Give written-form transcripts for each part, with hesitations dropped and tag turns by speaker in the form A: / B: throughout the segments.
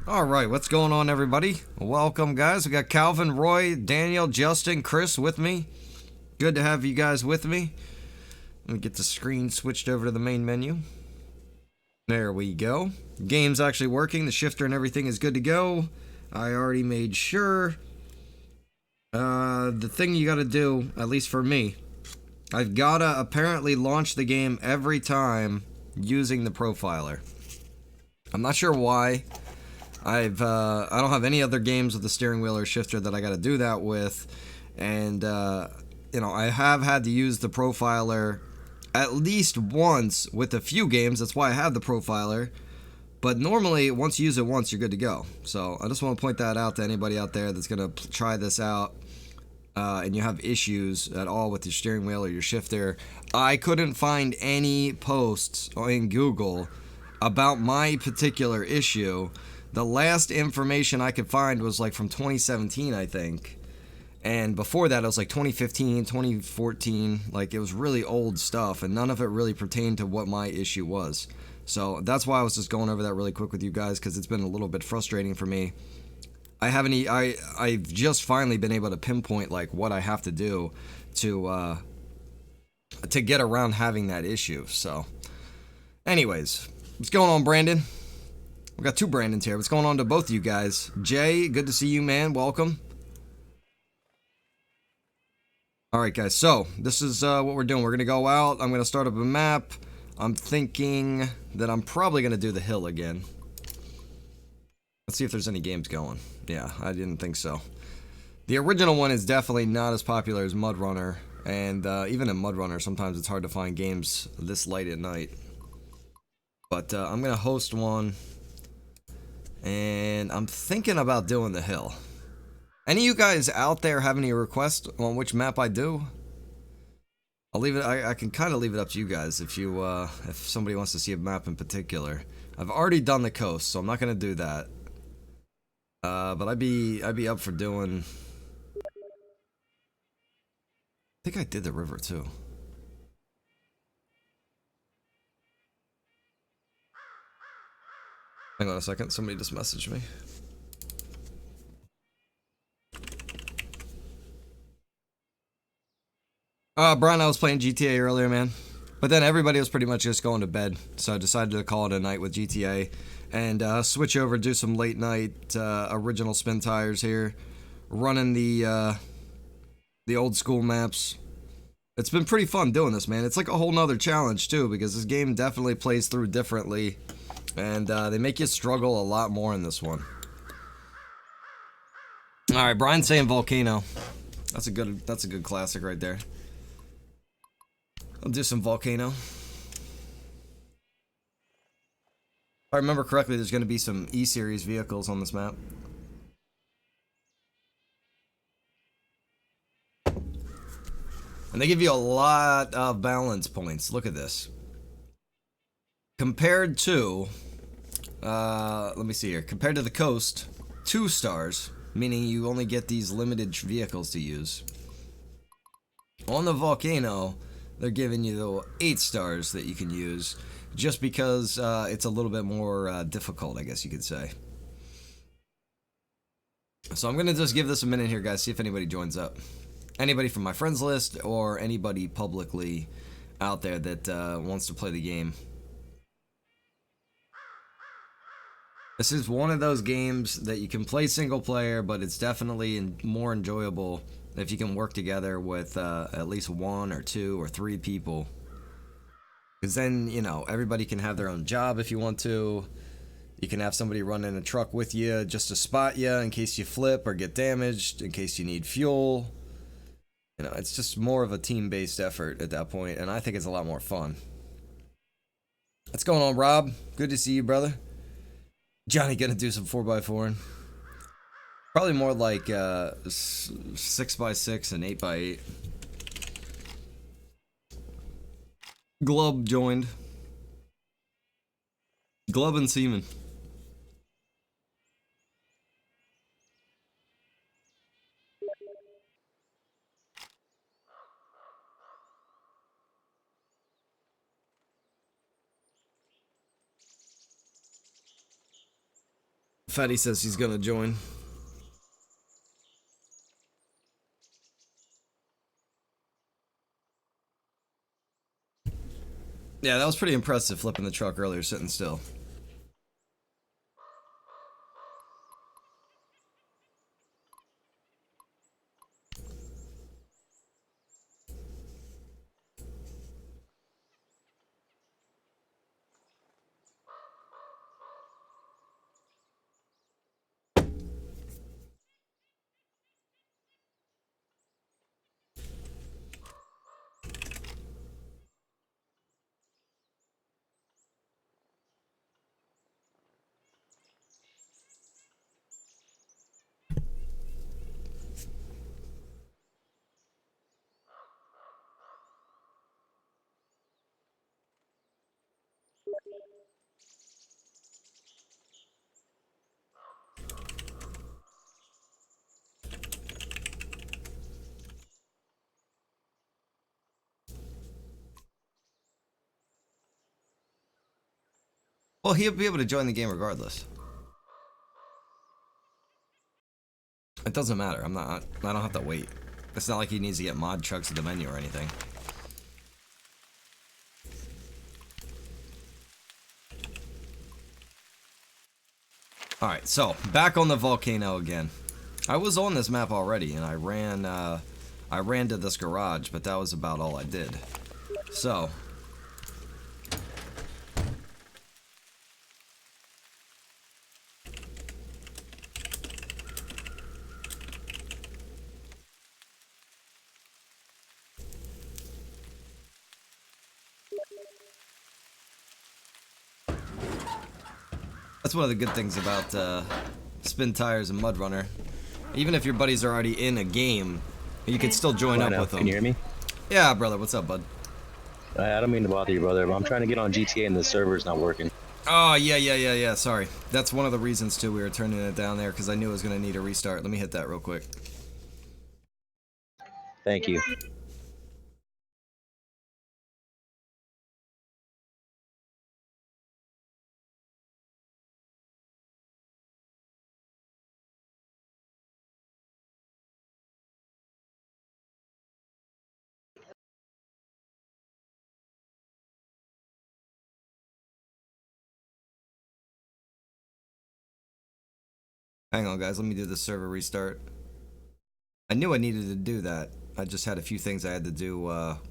A: All right, what's going on, everybody? Welcome, guys. We got Calvin, Roy, Daniel, Justin, Chris with me. Good to have you guys with me. Let me get the screen switched over to the main menu. There we go. Game's actually working. The shifter and everything is good to go. I already made sure. The thing you got to do, at least for me, I've got to apparently launch the game every time using the profiler. I'm not sure why. I don't have any other games with the steering wheel or shifter that I got to do that with, and you know, I have had to use the profiler at least once with a few games. That's why I have the profiler. But normally, once you use it once, you're good to go. So I just want to point that out to anybody out there that's gonna try this out, and you have issues at all with your steering wheel or your shifter. I couldn't find any posts in Google about my particular issue. The last information I could find was like from 2017, I think. And before that, it was like 2015, 2014. Like, it was really old stuff, and none of it really pertained to what my issue was. So that's why I was just going over that really quick with you guys, because it's been a little bit frustrating for me. I've just finally been able to pinpoint like what I have to do to get around having that issue. So, anyways, what's going on, Brandon? We got two Brandons here. What's going on to both of you guys? Jay, good to see you, man. Welcome. Alright, guys. So, this is what we're doing. We're going to go out. I'm going to start up a map. I'm thinking that I'm probably going to do the hill again. Let's see if there's any games going. Yeah, I didn't think so. The original one is definitely not as popular as Mud Runner. And even in Mud Runner, sometimes it's hard to find games this late at night. But I'm going to host one. And I'm thinking about doing the hill. Any of you guys out there have any requests on which map I do? I'll leave it. I can kind of leave it up to you guys if you if somebody wants to see a map in particular. I've already done the coast, so I'm not gonna do that. But I'd be up for doing. I think I did the river too. Hang on a second. Somebody just messaged me. Brian, I was playing GTA earlier, man. But then everybody was pretty much just going to bed. So I decided to call it a night with GTA. And switch over, do some late night original Spintires here. Running the old school maps. It's been pretty fun doing this, man. It's like a whole nother challenge, too. Because this game definitely plays through differently. And they make you struggle a lot more in this one. Alright, Brian's saying Volcano. That's a good classic right there. I'll do some Volcano. If I remember correctly, there's going to be some E-Series vehicles on this map. And they give you a lot of balance points. Look at this. Compared to, let me see here. Compared to the coast, 2 stars, meaning you only get these limited vehicles to use. On the Volcano, they're giving you 8 stars that you can use, just because it's a little bit more difficult, I guess you could say. So I'm going to just give this a minute here, guys, see if anybody joins up. Anybody from my friends list, or anybody publicly out there that wants to play the game. This is one of those games that you can play single player, but it's definitely more enjoyable if you can work together with at least 1 or 2 or 3 people. Because then, you know, everybody can have their own job if you want to. You can have somebody run in a truck with you just to spot you in case you flip or get damaged, in case you need fuel. You know, it's just more of a team-based effort at that point, and I think it's a lot more fun. What's going on, Rob? Good to see you, brother. Johnny gonna do some 4x4. Probably more like 6x6 and 8x8. Glub joined. Glub and Seaman. Fatty says he's gonna join. Yeah, that was pretty impressive, flipping the truck earlier, sitting still. Well, he'll be able to join the game regardless. It doesn't matter. I don't have to wait. It's not like he needs to get mod trucks to the menu or anything. Alright, so back on the volcano again. I was on this map already and I ran to this garage, but that was about all I did. So that's one of the good things about Spintires and Mud Runner. Even if your buddies are already in a game, you can still join up with them.
B: Can you hear me?
A: Yeah, brother. What's up, bud?
B: I don't mean to bother you, brother, but I'm trying to get on GTA and the server's not working.
A: Oh, yeah. Sorry. That's one of the reasons, too, we were turning it down there, because I knew it was going to need a restart. Let me hit that real quick.
B: Thank you.
A: Hang on, guys. Let me do the server restart. I knew I needed to do that. I just had a few things I had to do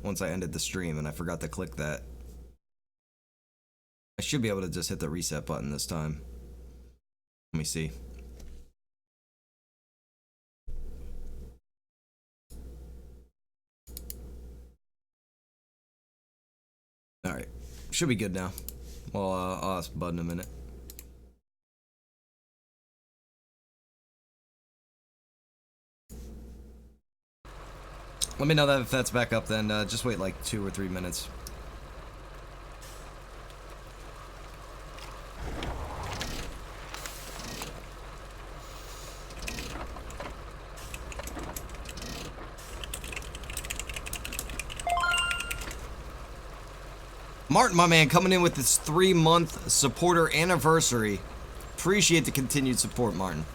A: once I ended the stream, and I forgot to click that. I should be able to just hit the reset button this time. Let me see. Alright. Should be good now. Well, I'll ask Bud in a minute. Let me know that if that's back up, then just wait like 2 or 3 minutes. Martin, my man, coming in with this 3-month supporter anniversary. Appreciate the continued support, Martin.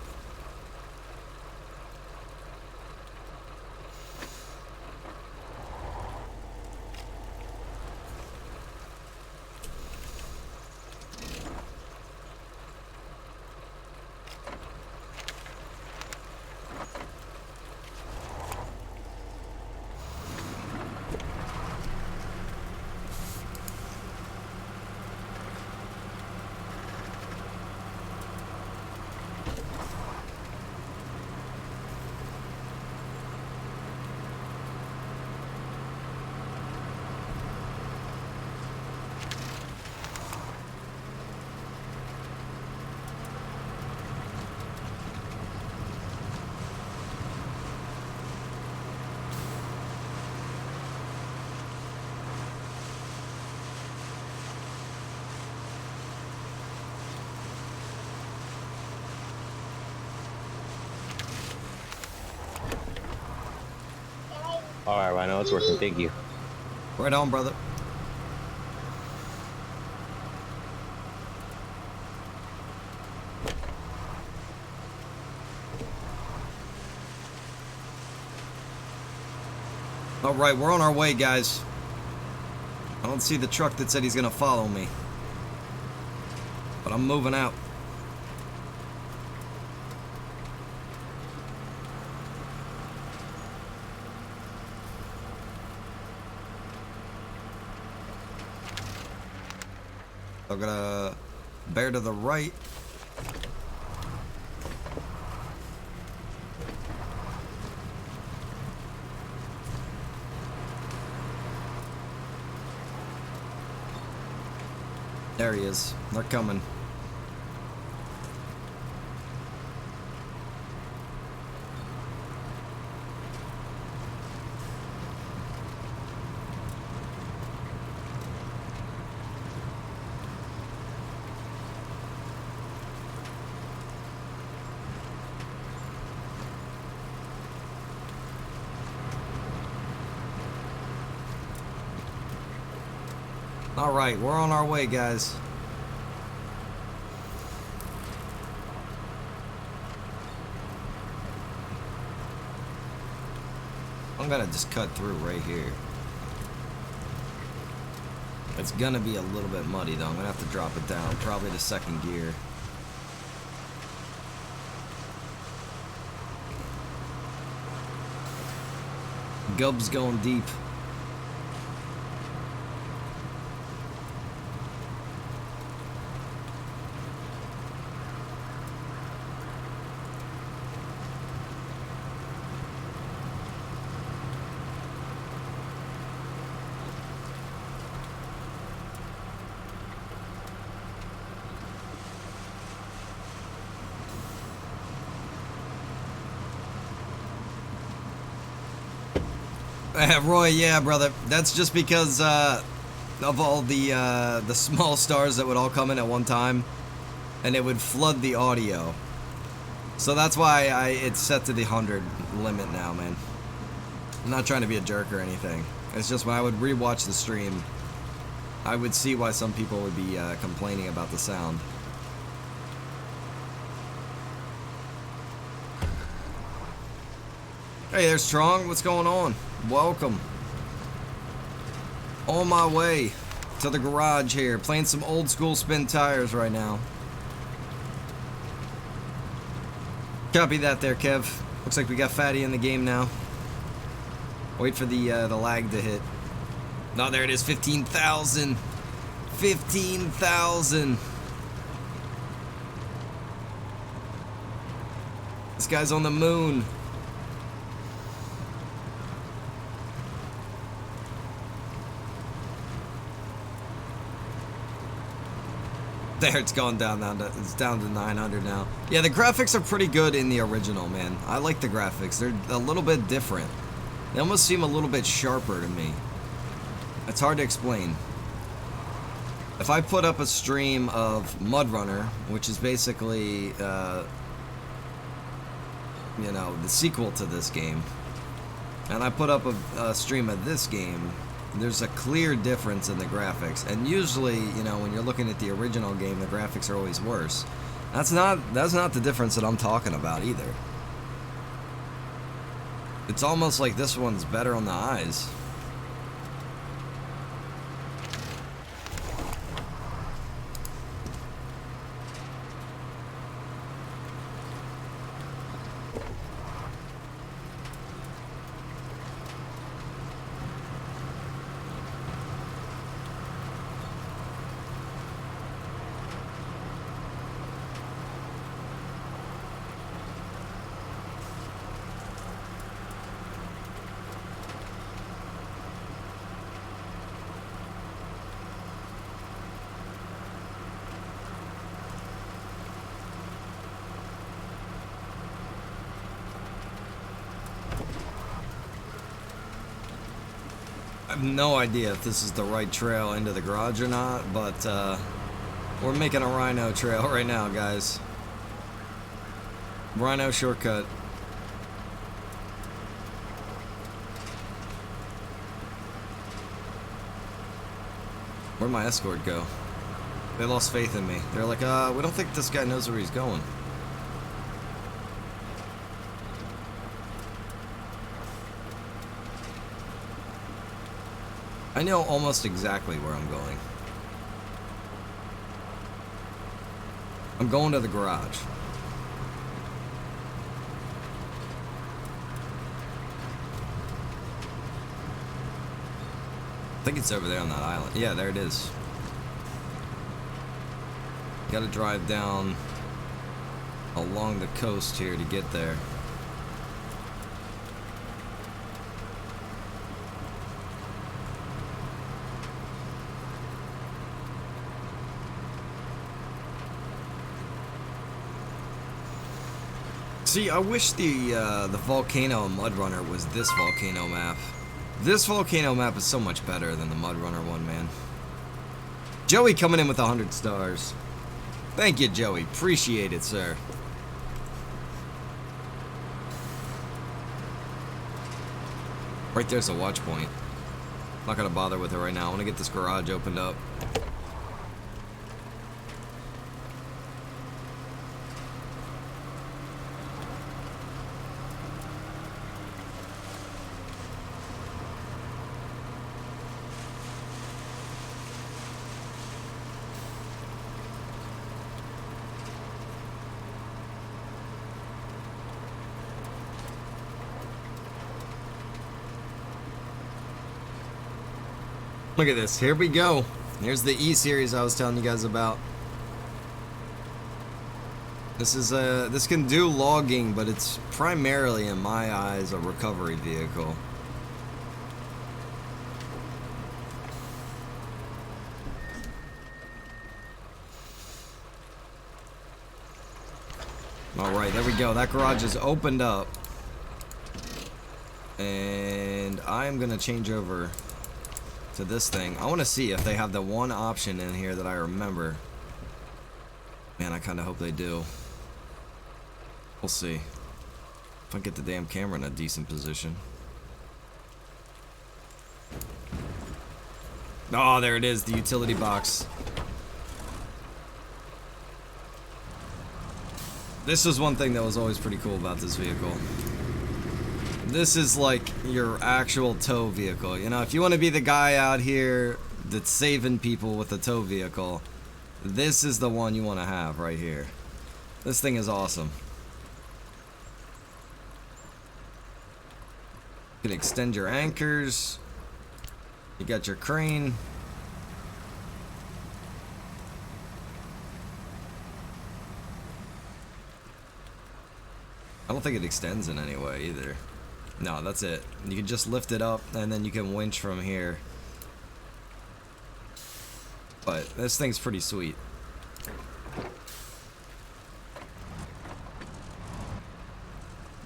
B: Alright, Rhino, it's working. Thank you.
A: Right on, brother. Alright, we're on our way, guys. I don't see the truck that said he's gonna follow me. But I'm moving out. I'm gonna bear to the right. There he is. They're coming. Alright, we're on our way, guys. I'm gonna just cut through right here. It's gonna be a little bit muddy though. I'm gonna have to drop it down, probably to second gear. Gub's going deep. Roy, yeah, brother. That's just because of all the small stars that would all come in at one time, and it would flood the audio. So that's why it's set to the 100 limit now, man. I'm not trying to be a jerk or anything. It's just when I would rewatch the stream, I would see why some people would be complaining about the sound. Hey, there's Strong. What's going on? Welcome. On my way to the garage here, playing some old school Spintires right now. Copy that there, Kev. Looks like we got Fatty in the game now. Wait for the lag to hit. No, there it is. 15,000. 15,000. This guy's on the moon. There, it's gone down, it's down to 900 now. Yeah, the graphics are pretty good in the original, man. I like the graphics. They're a little bit different. They almost seem a little bit sharper to me. It's hard to explain. If I put up a stream of Mud Runner, which is basically, you know, the sequel to this game, and I put up a stream of this game, there's a clear difference in the graphics, and usually, you know, when you're looking at the original game, the graphics are always worse. That's not the difference that I'm talking about either. It's almost like this one's better on the eyes. I have no idea if this is the right trail into the garage or not, but we're making a Rhino trail right now, guys. Rhino shortcut. Where'd my escort go? They lost faith in me. They're like, we don't think this guy knows where he's going. I know almost exactly where I'm going. I'm going to the garage. I think it's over there on that island. Yeah, there it is. Got to drive down along the coast here to get there. See, I wish the volcano Mud Runner was this volcano map. This volcano map is so much better than the Mud Runner one, man. Joey coming in with 100 stars. Thank you, Joey. Appreciate it, sir. Right there's a watch point. Not gonna bother with it right now. I want to get this garage opened up. Look at this. Here we go. Here's the E series I was telling you guys about. This is this can do logging, but it's primarily, in my eyes, a recovery vehicle. All right, there we go. That garage is opened up, and I'm gonna change over to this thing. I want to see if they have the one option in here that I remember. Man, I kind of hope they do. We'll see. If I get the damn camera in a decent position. Oh, there it is, the utility box. This was one thing that was always pretty cool about this vehicle. This is like your actual tow vehicle. You know, if you want to be the guy out here that's saving people with a tow vehicle, this is the one you want to have right here. This thing is awesome. You can extend your anchors. You got your crane. I don't think it extends in any way either. No, that's it. You can just lift it up and then you can winch from here. But this thing's pretty sweet.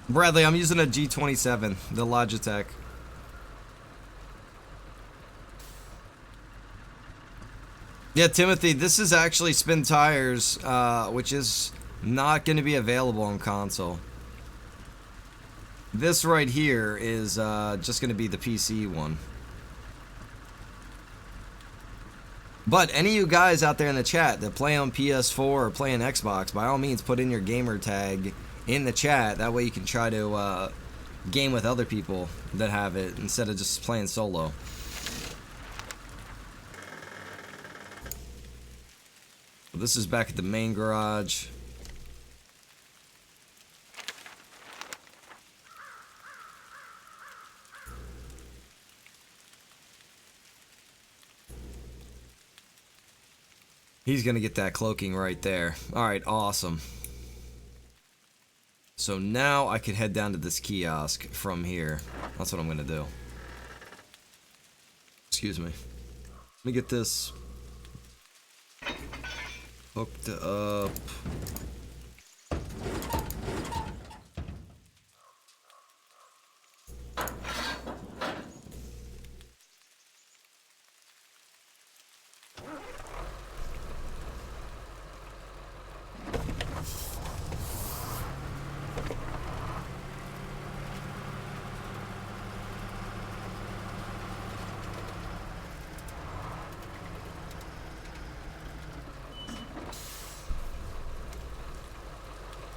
A: Bradley, I'm using a G27, the Logitech. Yeah, Timothy, this is actually Spintires, which is not going to be available on console. This right here is just going to be the PC one. But any of you guys out there in the chat that play on PS4 or play on Xbox, by all means put in your gamer tag in the chat. That way you can try to game with other people that have it instead of just playing solo. This is back at the main garage. He's going to get that cloaking right there. Alright, awesome. So now I could head down to this kiosk from here. That's what I'm going to do. Excuse me. Let me get this hooked up.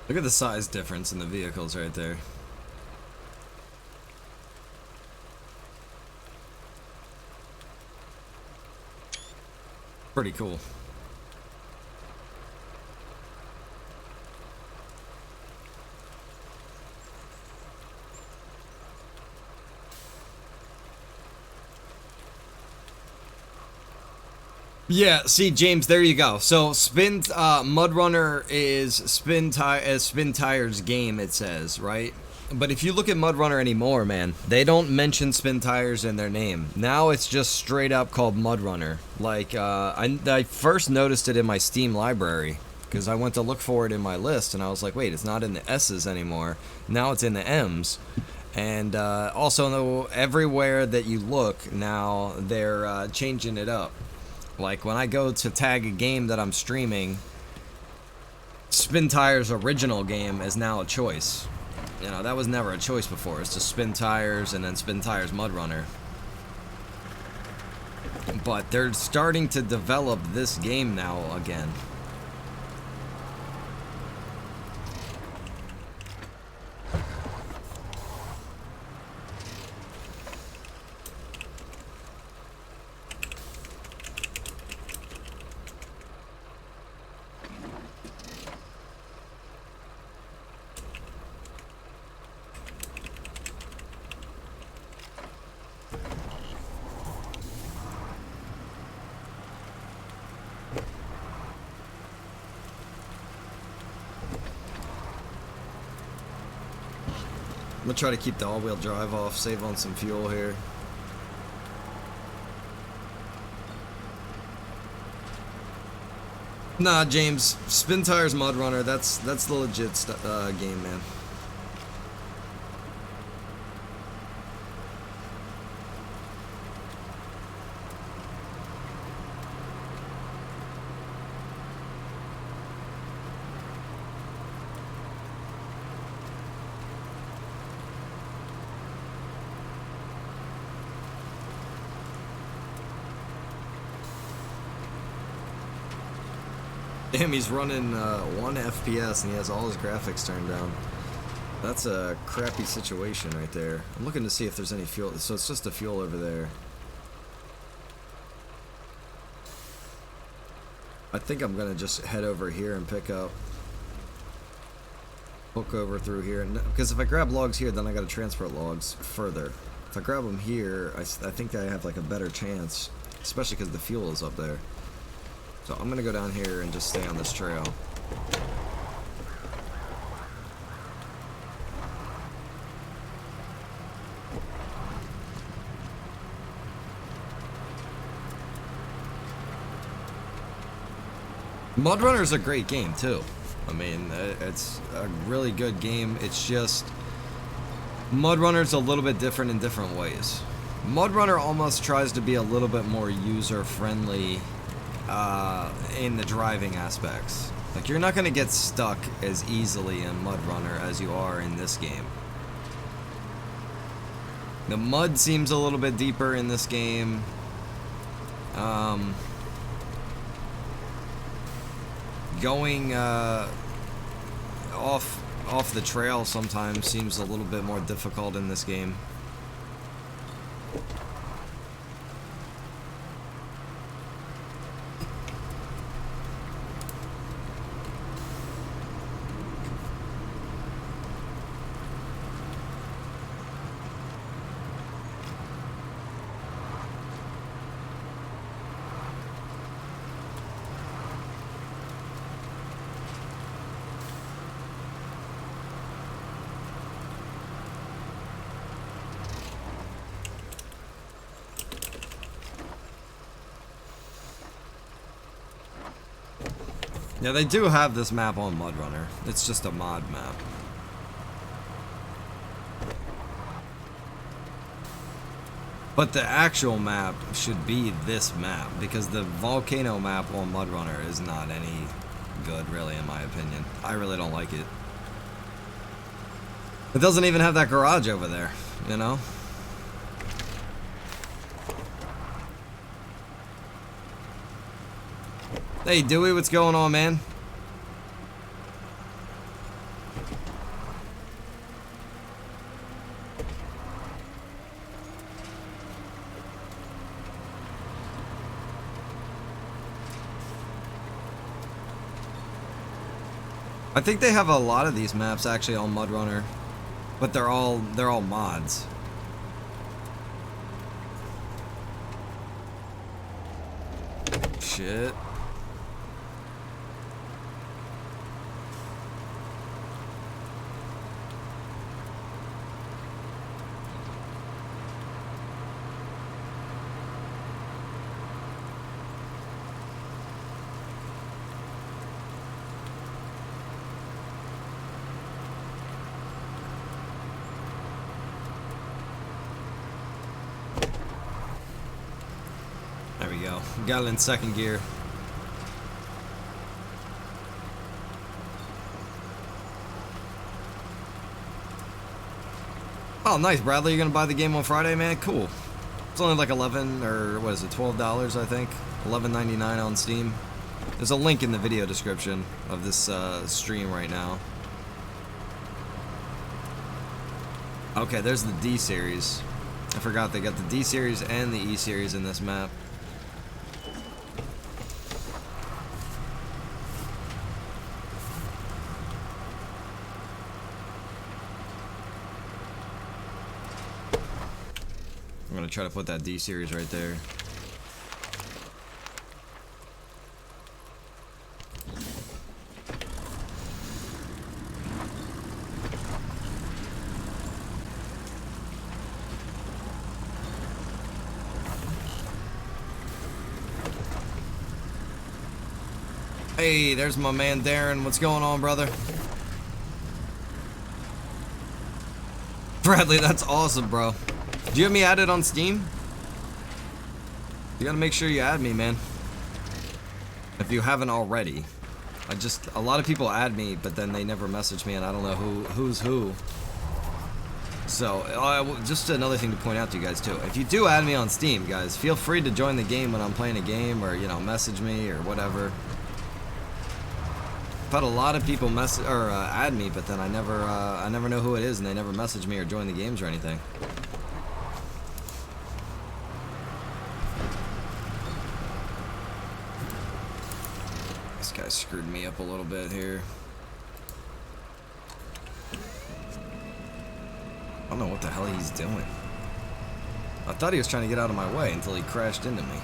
A: Look at the size difference in the vehicles right there. Pretty cool. Yeah, see, James, there you go. So, Mudrunner is Spintire's game, it says, right? But if you look at Mudrunner anymore, man, they don't mention Spintires in their name. Now it's just straight up called Mudrunner. Like, I first noticed it in my Steam library, because I went to look for it in my list, and I was like, wait, it's not in the S's anymore. Now it's in the M's. And also, everywhere that you look, now they're changing it up. Like, when I go to tag a game that I'm streaming, Spintire's original game is now a choice. You know, that was never a choice before. It's just Spintires and then Spintire's Mudrunner. But they're starting to develop this game now again. I'm gonna try to keep the all-wheel drive off, save on some fuel here. Nah, James, Spintire's Mudrunner, that's the legit game, man. Damn, he's running 1 FPS and he has all his graphics turned down. That's a crappy situation right there. I'm looking to see if there's any fuel. So it's just the fuel over there. I think I'm gonna just head over here and pick up. Hook over through here, because if I grab logs here, then I gotta transport logs further. If I grab them here, I think I have like a better chance, especially because the fuel is up there. So I'm gonna go down here and just stay on this trail. Mudrunner is a great game too. I mean, it's a really good game. It's just Mudrunner's a little bit different in different ways. Mudrunner almost tries to be a little bit more user-friendly in the driving aspects. Like, you're not going to get stuck as easily in Mudrunner as you are in this game. The mud seems a little bit deeper in this game. Going off the trail sometimes seems a little bit more difficult in this game. Yeah, they do have this map on Mudrunner. It's just a mod map. But the actual map should be this map, because the volcano map on Mudrunner is not any good, really, in my opinion. I really don't like it. It doesn't even have that garage over there, you know? Hey, Dewey, what's going on, man? I think they have a lot of these maps actually on MudRunner, but they're all mods. Shit. There we go. Got it in second gear. Oh, nice, Bradley. You're gonna buy the game on Friday, man? Cool. It's only like 11 or what is it, $12, I think. $11.99 on Steam. There's a link in the video description of this stream right now. Okay, there's the D series. I forgot they got the D series and the E series in this map. I'm gonna try to put that D series right there. Hey, there's my man Darren. What's going on, brother? Bradley, that's awesome, bro. Do you have me added on Steam? You gotta make sure you add me, man. If you haven't already. A lot of people add me, but then they never message me, and I don't know who's who. So, just another thing to point out to you guys, too. If you do add me on Steam, guys, feel free to join the game when I'm playing a game, or, you know, message me, or whatever. I've had a lot of people add me, but then I never know who it is, and they never message me or join the games or anything. This guy screwed me up a little bit here. I don't know what the hell he's doing. I thought he was trying to get out of my way until he crashed into me.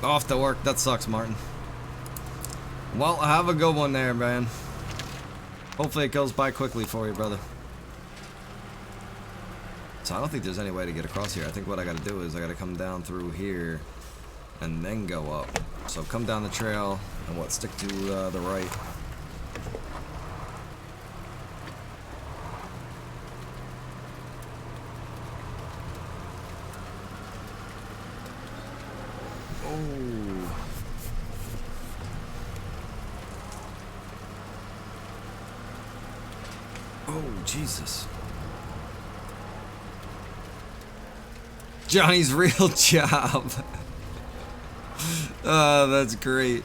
A: Off to work. That sucks, Martin. Well, have a good one there, man. Hopefully it goes by quickly for you, brother. So I don't think there's any way to get across here. I think what I gotta do is I gotta come down through here and then go up. So come down the trail and stick to the right. Oh, Jesus. Johnny's real job. Oh, that's great.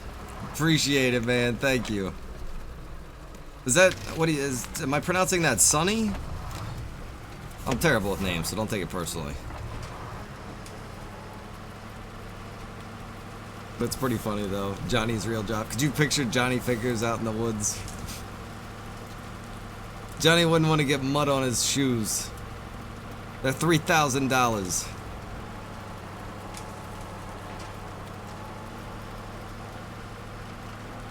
A: Appreciate it, man. Thank you. Is that what he is? Am I pronouncing that Sonny? I'm terrible with names, so don't take it personally. That's pretty funny, though. Johnny's real job. Could you picture Johnny Fingers out in the woods? Johnny wouldn't want to get mud on his shoes. They're $3,000.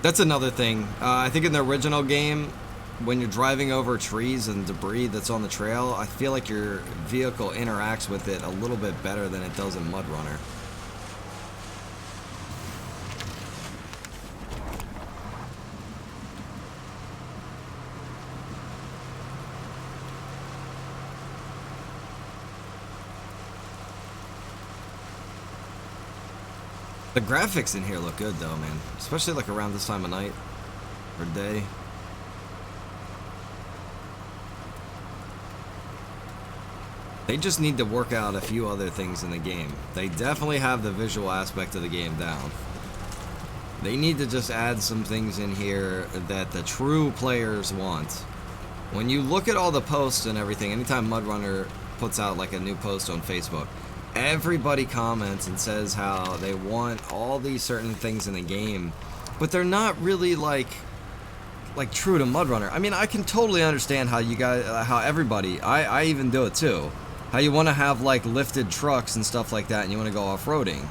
A: That's another thing. I think in the original game, when you're driving over trees and debris that's on the trail, I feel like your vehicle interacts with it a little bit better than it does in MudRunner. The graphics in here look good though, man. Especially like around this time of night or day. They just need to work out a few other things in the game. They definitely have the visual aspect of the game down. They need to just add some things in here that the true players want. When you look at all the posts and everything, anytime MudRunner puts out like a new post on Facebook, everybody comments and says how they want all these certain things in the game, but they're not really like true to MudRunner. I mean, I can totally understand how you guys, how everybody, I even do it too, how you want to have like lifted trucks and stuff like that, and you want to go off-roading.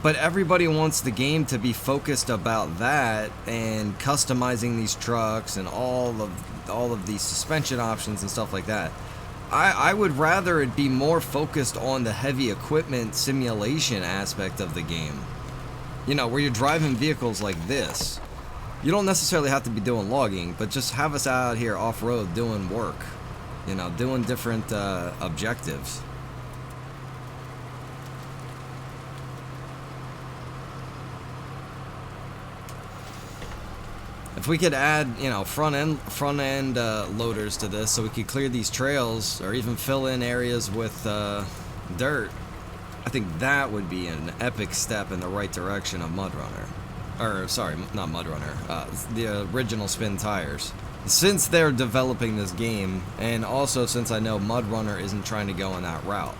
A: But everybody wants the game to be focused about that and customizing these trucks and all of these suspension options and stuff like that. I would rather it be more focused on the heavy equipment simulation aspect of the game. You know, where you're driving vehicles like this. You don't necessarily have to be doing logging, but just have us out here off-road doing work. You know, doing different objectives. If we could add, you know, front end loaders to this, so we could clear these trails or even fill in areas with dirt, I think that would be an epic step in the right direction of MudRunner. Or sorry, not MudRunner, the original Spintires. Since they're developing this game, and also since I know MudRunner isn't trying to go in that route,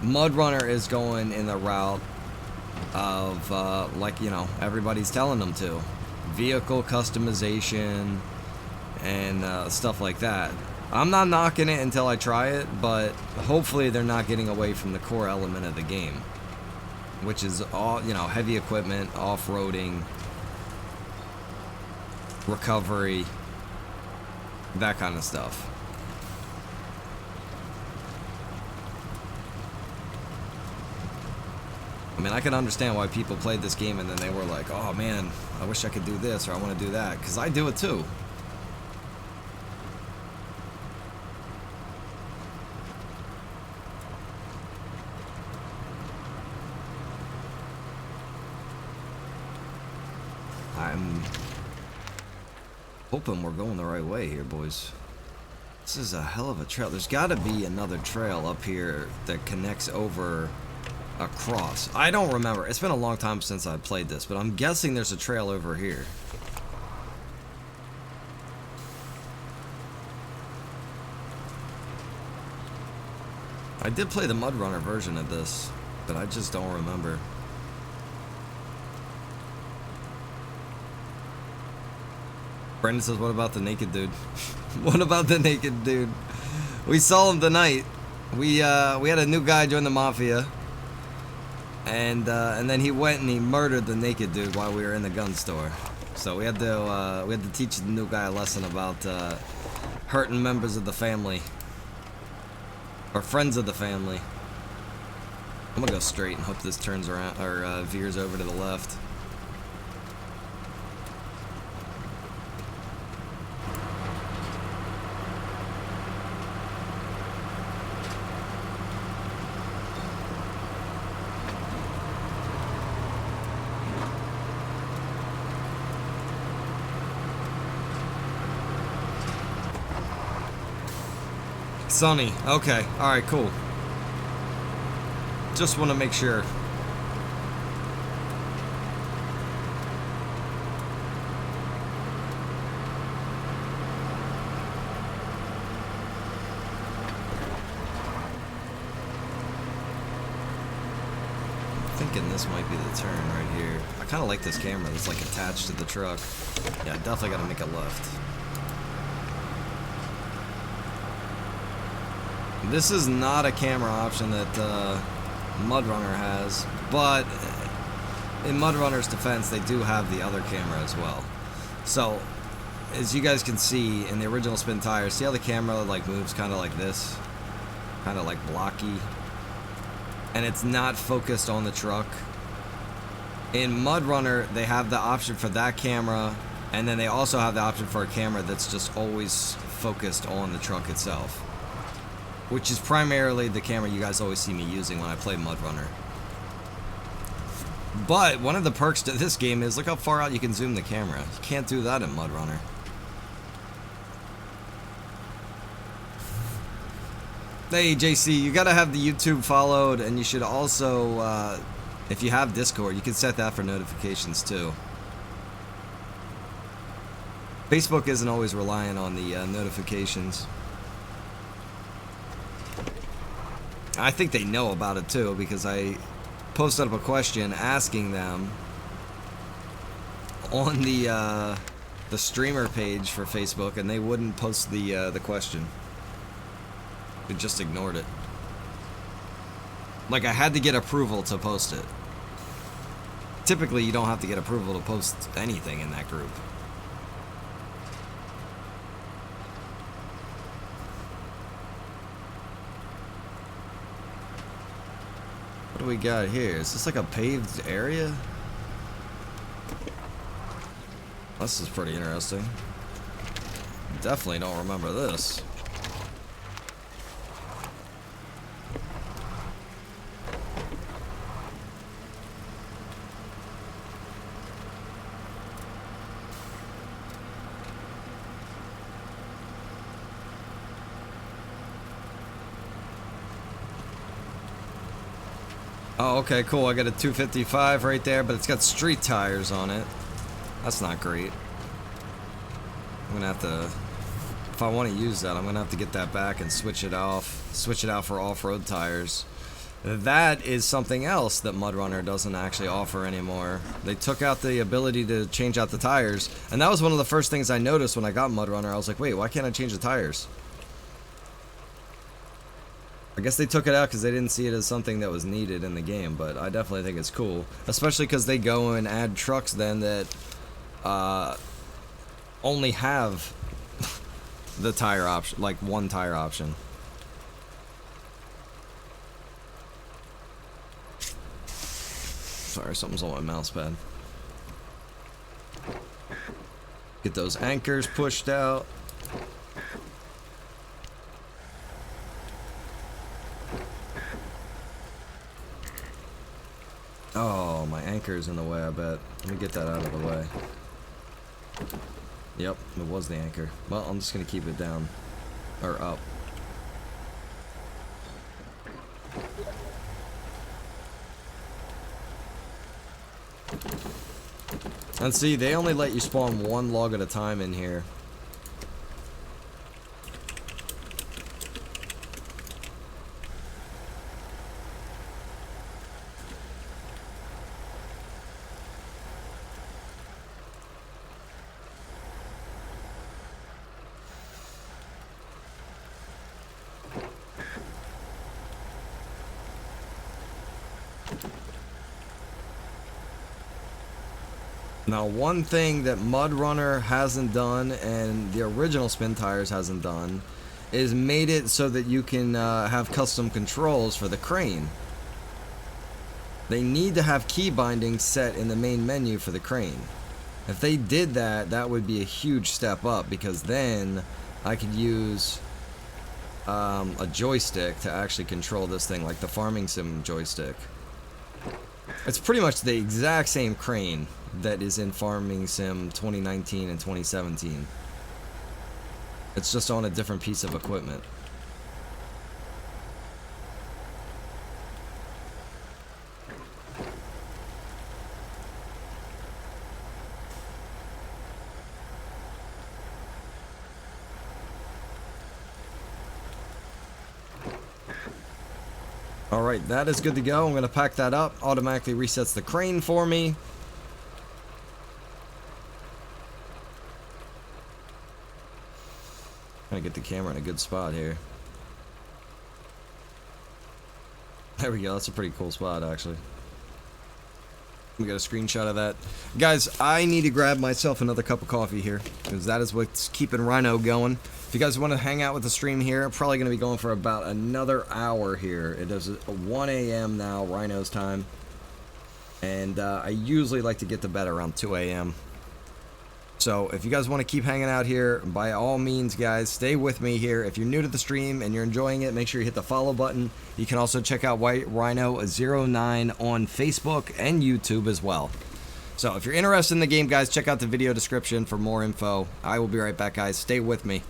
A: MudRunner is going in the route of like, you know, everybody's telling them to. Vehicle customization and stuff like that. I'm not knocking it until I try it, but hopefully they're not getting away from the core element of the game, which is all, you know, heavy equipment, off-roading, recovery, that kind of stuff. I mean, I can understand why people played this game and then they were like, oh man, I wish I could do this or I want to do that, because I do it too. I'm hoping we're going the right way here, boys. This is a hell of a trail. There's got to be another trail up here that connects over across. I don't remember. It's been a long time since I played this, but I'm guessing there's a trail over here. I did play the MudRunner version of this, but I just don't remember. Brendan says, what about the naked dude? What about the naked dude? We saw him tonight. We had a new guy join the Mafia. And then he went and he murdered the naked dude while we were in the gun store. So we had to teach the new guy a lesson about hurting members of the family or friends of the family. I'm gonna go straight and hope this turns around or veers over to the left. Sunny. Okay. Alright, cool. Just want to make sure. I'm thinking this might be the turn right here. I kind of like this camera that's like attached to the truck. Yeah, definitely got to make a left. This is not a camera option that MudRunner has, but in MudRunner's defense, they do have the other camera as well. So, as you guys can see in the original Spintires, see how the camera like moves kind of like this? Kind of like blocky. And it's not focused on the truck. In MudRunner, they have the option for that camera, and then they also have the option for a camera that's just always focused on the truck itself, which is primarily the camera you guys always see me using when I play MudRunner. But one of the perks to this game is look how far out you can zoom the camera. You can't do that in MudRunner. Hey, JC, you gotta have the YouTube followed, and you should also, if you have Discord, you can set that for notifications too. Facebook isn't always relying on the notifications. I think they know about it too, because I posted up a question asking them on the streamer page for Facebook, and they wouldn't post the question. They just ignored it. Like, I had to get approval to post it. Typically, you don't have to get approval to post anything in that group. What do we got here? Is this like a paved area? This is pretty interesting. Definitely don't remember this. Oh, okay, cool. I got a 255 right there, but it's got street tires on it. That's not great. I'm gonna have to, if I want to use that, I'm gonna have to get that back and switch it out for off-road tires. That is something else that MudRunner doesn't actually offer anymore. They took out the ability to change out the tires, and that was one of the first things I noticed when I got MudRunner. I was like, wait, why can't I change the tires? I guess they took it out because they didn't see it as something that was needed in the game, but I definitely think it's cool. Especially because they go and add trucks then that only have the tire option, like one tire option. Sorry, something's on my mouse pad. Get those anchors pushed out. Oh, my anchor's in the way, I bet. Let me get that out of the way. Yep, it was the anchor. Well, I'm just gonna keep it down. Or up. And see, they only let you spawn one log at a time in here. Now, one thing that MudRunner hasn't done, and the original Spintires hasn't done, is made it so that you can have custom controls for the crane. They need to have key bindings set in the main menu for the crane. If they did that, that would be a huge step up, because then I could use a joystick to actually control this thing, like the farming sim joystick. It's pretty much the exact same crane that is in Farming Sim 2019 and 2017. It's just on a different piece of equipment. Alright, that is good to go. I'm going to pack that up. Automatically resets the crane for me. Trying to get the camera in a good spot here. There we go. That's a pretty cool spot, actually. We got a screenshot of that. Guys, I need to grab myself another cup of coffee here, because that is what's keeping Rhino going. If you guys want to hang out with the stream here, I'm probably going to be going for about another hour here. It is 1 a.m. now, Rhino's time. And I usually like to get to bed around 2 a.m. So if you guys want to keep hanging out here, by all means, guys, stay with me here. If you're new to the stream and you're enjoying it, make sure you hit the follow button. You can also check out White Rhino09 on Facebook and YouTube as well. So if you're interested in the game, guys, check out the video description for more info. I will be right back, guys. Stay with me.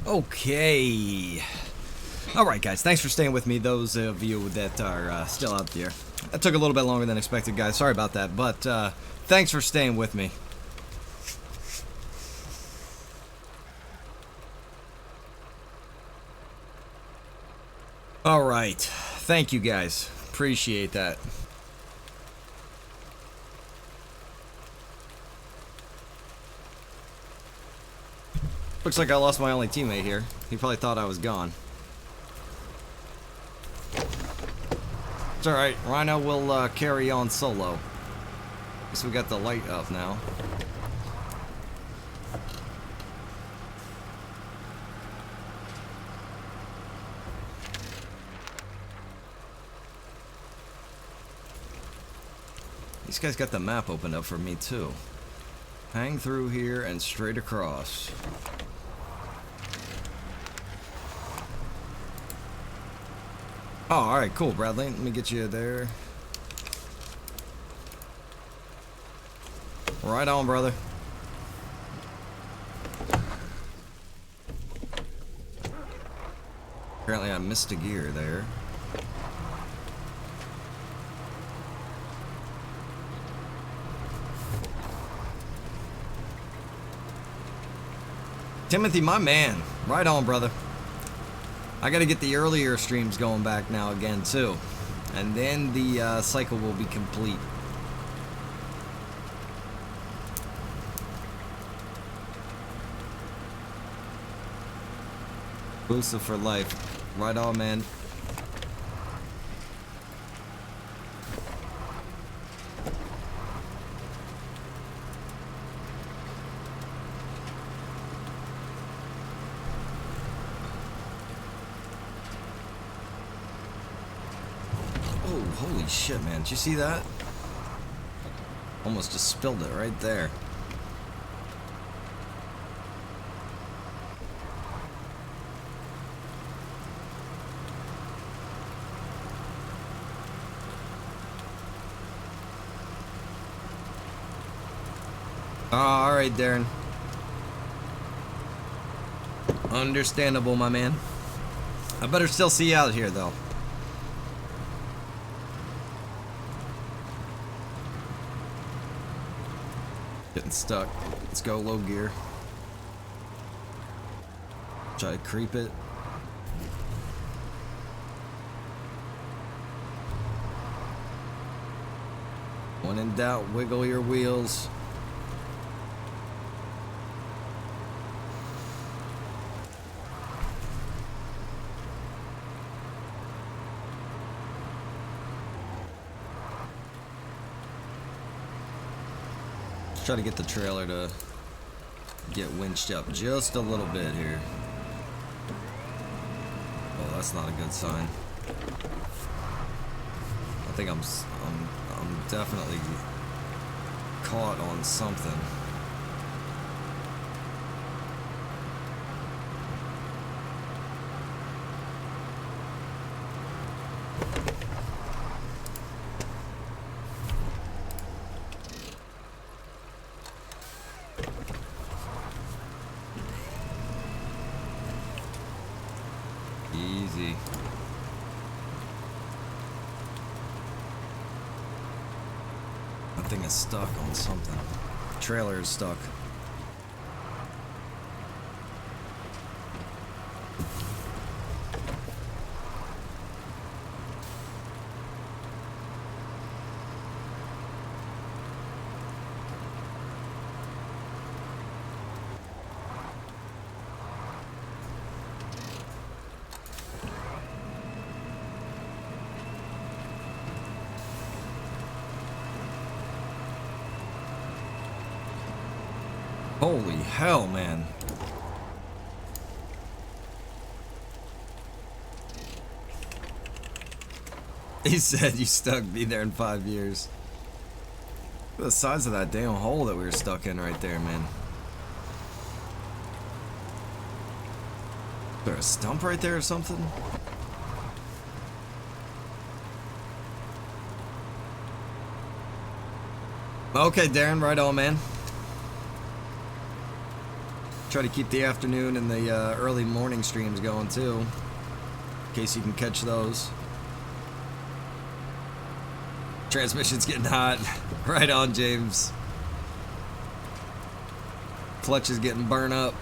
A: Okay. Alright, guys. Thanks for staying with me, those of you that are still out there. That took a little bit longer than expected, guys. Sorry about that, but thanks for staying with me. Alright. Thank you, guys. Appreciate that. Looks like I lost my only teammate here. He probably thought I was gone. It's alright. Rhino will carry on solo. Guess we got the light up now. These guys got the map opened up for me too. Hang through here and straight across. Oh, alright, cool, Bradley. Let me get you there. Right on, brother. Apparently I missed a gear there. Timothy, my man. Right on, brother. I gotta get the earlier streams going back now again, too. And then the cycle will be complete. Booster for life. Right on, man. Holy shit, man. Did you see that? Almost just spilled it right there. Alright, Darren. Understandable, my man. I better still see you out here, though. Getting stuck. Let's go low gear. Try to creep it. When in doubt, wiggle your wheels. Try to get the trailer to get winched up just a little bit here. Oh, that's not a good sign. I think I'm definitely caught on something. Easy. That thing is stuck on something. Trailer is stuck. Holy hell, man. He said you stuck, be there in 5 years. Look at the size of that damn hole that we were stuck in right there, man. Is there a stump right there or something? Okay, Darren, right on, man. Try to keep the afternoon and the early morning streams going too, in case you can catch those. Transmission's getting hot. Right on, James. Clutch is getting burned up.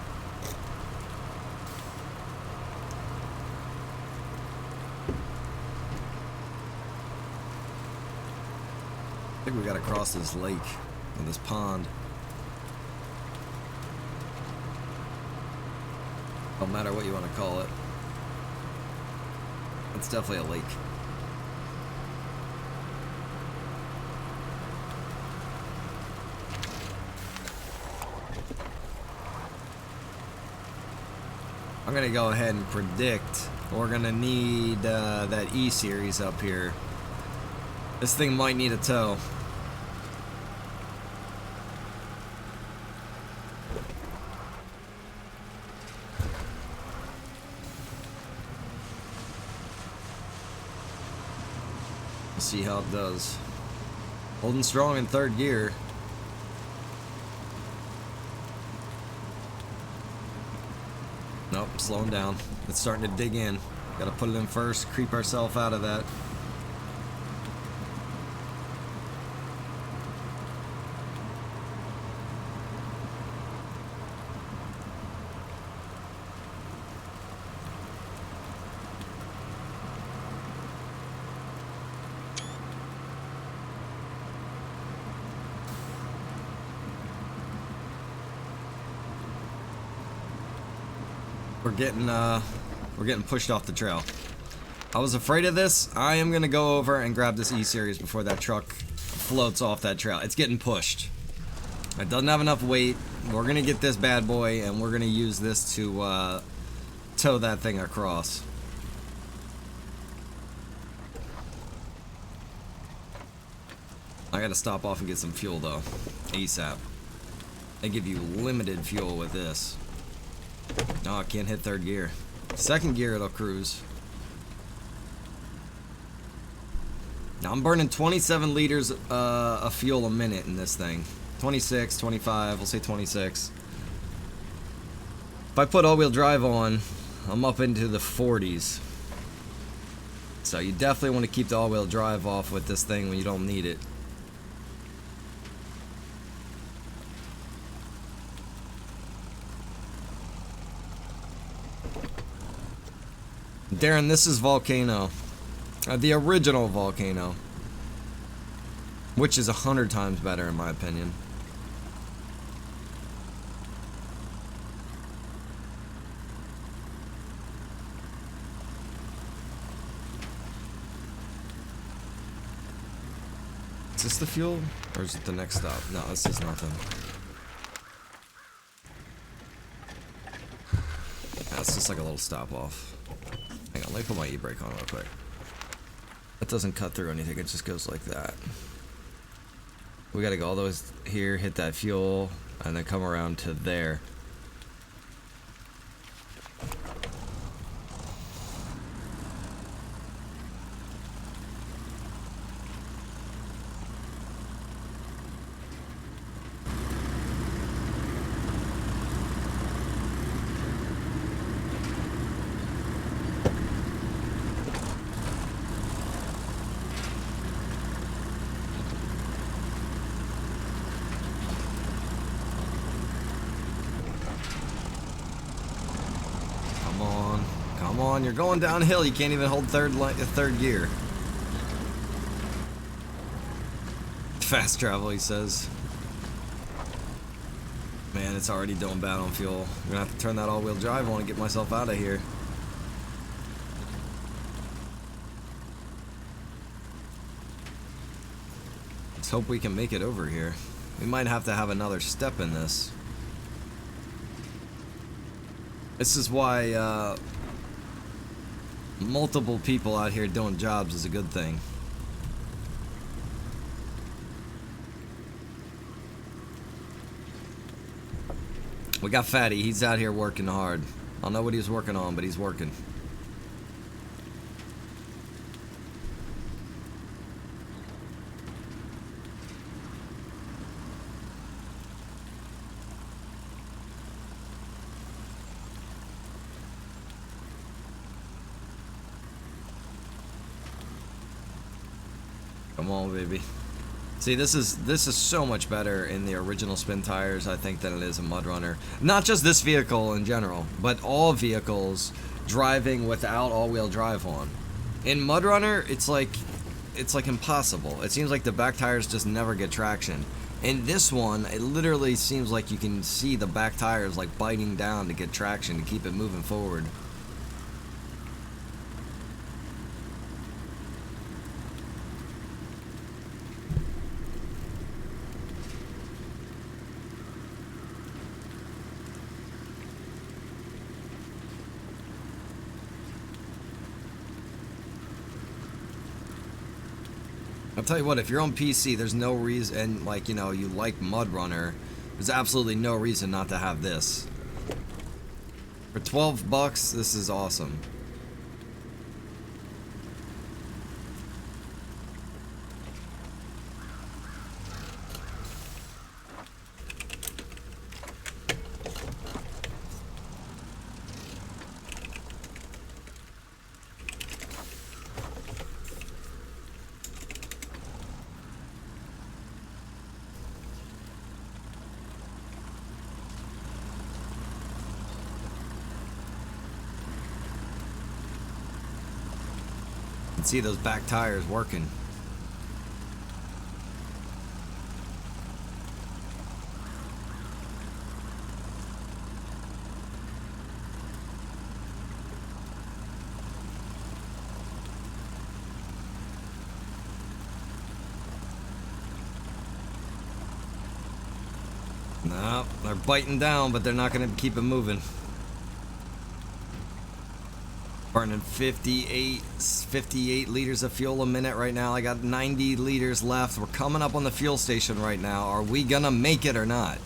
A: I think we gotta cross this lake or this pond. Don't matter what you want to call it. It's definitely a lake. I'm gonna go ahead and predict we're gonna need that E series up here. This thing might need a tow. We'll see how it does. Holding strong in third gear. Nope, slowing down. It's starting to dig in. Gotta put it in first, creep ourselves out of that. We're getting pushed off the trail. I was afraid of this. I am gonna go over and grab this E series before that truck floats off that trail. It's getting pushed. It doesn't have enough weight. We're gonna get this bad boy and we're gonna use this to tow that thing across. I gotta stop off and get some fuel though, ASAP. They give you limited fuel with this. No, I can't hit third gear. Second gear it'll cruise. Now I'm burning 27 liters of fuel a minute in this thing. 26, 25, we'll say 26. If I put all-wheel drive on, I'm up into the 40s. So you definitely want to keep the all-wheel drive off with this thing when you don't need it. Darren, this is Volcano. The original Volcano. Which is 100 times better in my opinion. Is this the fuel? Or is it the next stop? No, this is nothing. That's just like a little stop off. Hang on, let me put my e-brake on real quick. That doesn't cut through anything, it just goes like that. We gotta go all the way here, hit that fuel, and then come around to there. You're going downhill, you can't even hold third gear. Fast travel, he says. Man, it's already doing bad on fuel. I'm gonna have to turn that all-wheel drive on and get myself out of here. Let's hope we can make it over here. We might have to have another step in this. This is why, multiple people out here doing jobs is a good thing. We got Fatty, he's out here working hard. I don't know what he's working on, but he's working. Come on, baby. See, this is so much better in the original Spintires, I think, than it is in Mudrunner. Not just this vehicle in general, but all vehicles driving without all-wheel drive on. In Mudrunner, it's like impossible. It seems like the back tires just never get traction. In this one, it literally seems like you can see the back tires like biting down to get traction to keep it moving forward. I'll tell you what, if you're on PC, there's no reason, and like, you know, you like Mudrunner, there's absolutely no reason not to have this. For 12 bucks, this is awesome. See those back tires working. No, they're biting down, but they're not going to keep it moving. Burning 58 liters of fuel a minute right now. I got 90 liters left. We're coming up on the fuel station right now. Are we gonna make it or not?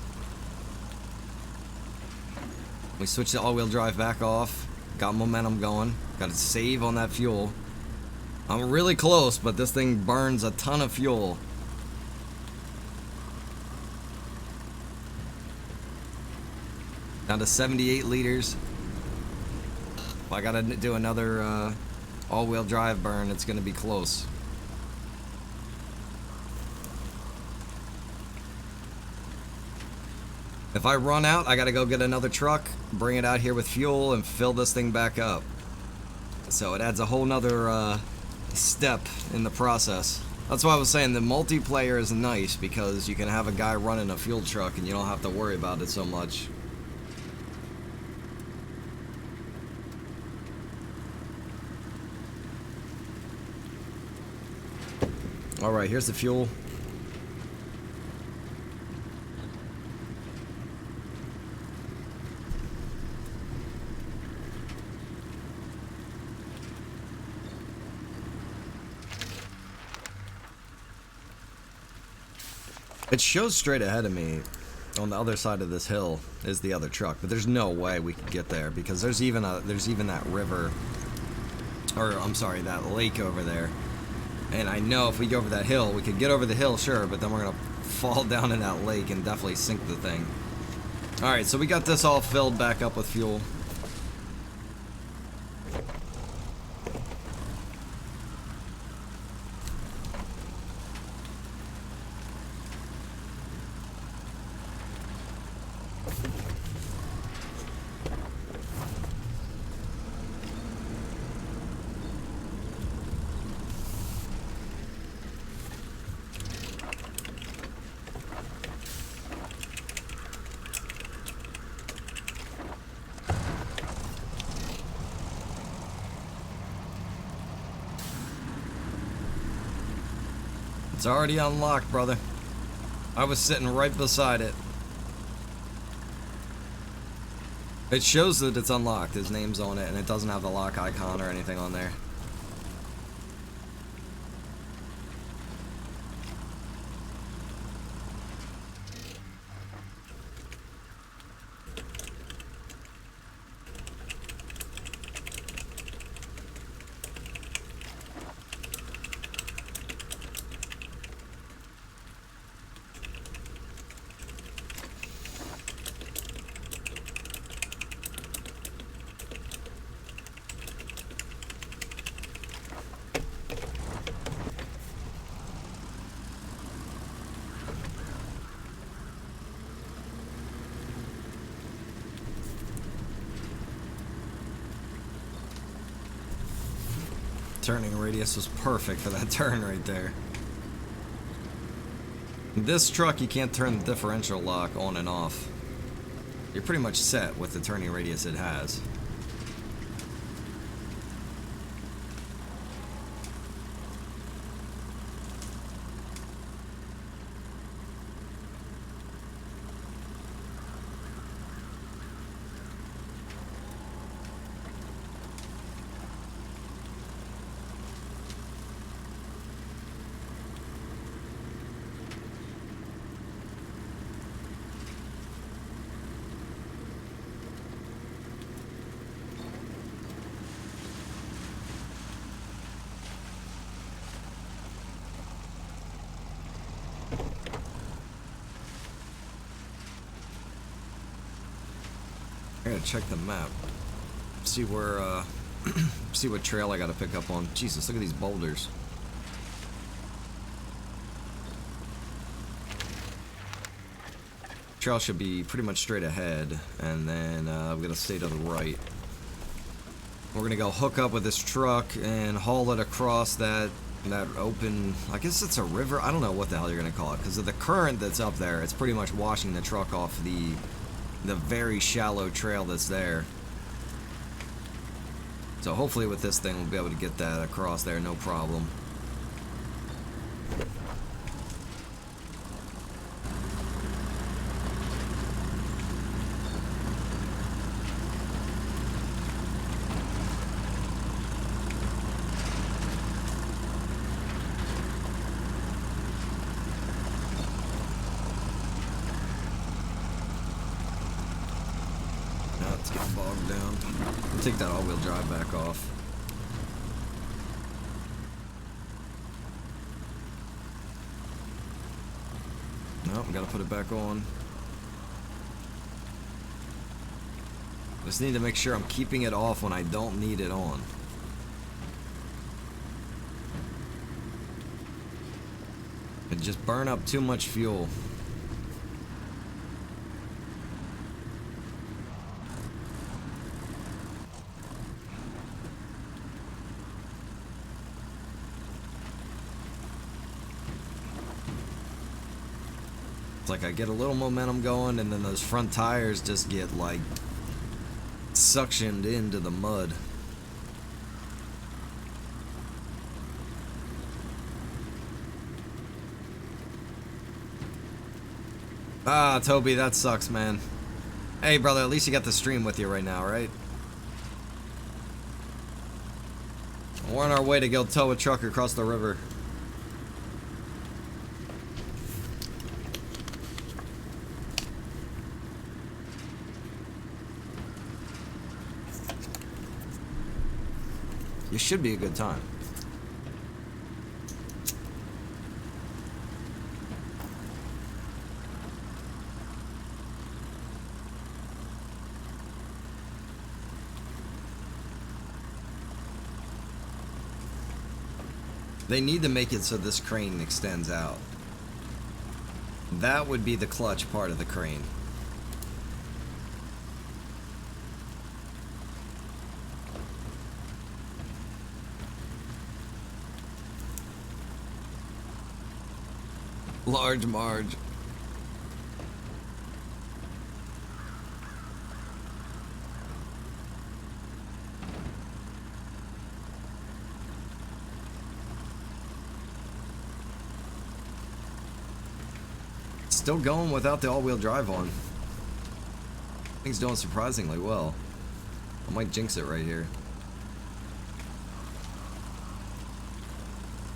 A: We switched the all-wheel drive back off. Got momentum going. Got to save on that fuel. I'm really close, but this thing burns a ton of fuel. Down to 78 liters. If I gotta do another all-wheel drive burn, it's gonna be close. If I run out, I gotta go get another truck, bring it out here with fuel, and fill this thing back up. So it adds a whole nother step in the process. That's why I was saying the multiplayer is nice, because you can have a guy running a fuel truck and you don't have to worry about it so much. Alright, here's the fuel. It shows straight ahead of me on the other side of this hill is the other truck, but there's no way we could get there because there's even that river, or I'm sorry, that lake over there. And I know if we go over that hill, we could get over the hill, sure, but then we're gonna fall down in that lake and definitely sink the thing. Alright, so we got this all filled back up with fuel. It's already unlocked, brother. I was sitting right beside it. It shows that it's unlocked. His name's on it, and it doesn't have the lock icon or anything on there. turning radius was perfect for that turn right there. This truck, you can't turn the differential lock on and off. You're pretty much set with the turning radius it has. I gotta check the map. See where, see what trail I gotta pick up on. Jesus, look at these boulders. Trail should be pretty much straight ahead, and then I'm gonna stay to the right. We're gonna go hook up with this truck and haul it across that open, I guess it's a river. I don't know what the hell you're gonna call it, because of the current that's up there. It's pretty much washing the truck off the very shallow trail that's there. So hopefully with this thing we'll be able to get that across there, no problem. It's getting bogged down. I'll take that all-wheel drive back off. Nope, gotta put it back on. Just need to make sure I'm keeping it off when I don't need it on. And just burn up too much fuel. It's like I get a little momentum going, and then those front tires just get like suctioned into the mud. Ah, Toby, that sucks, man. Hey, brother, at least you got the stream with you right now, right? We're on our way to go tow a truck across the river. It should be a good time. They need to make it so this crane extends out. That would be the clutch part of the crane. Large Marge. Still going without the all-wheel drive on. Thing's doing surprisingly well. I might jinx it right here.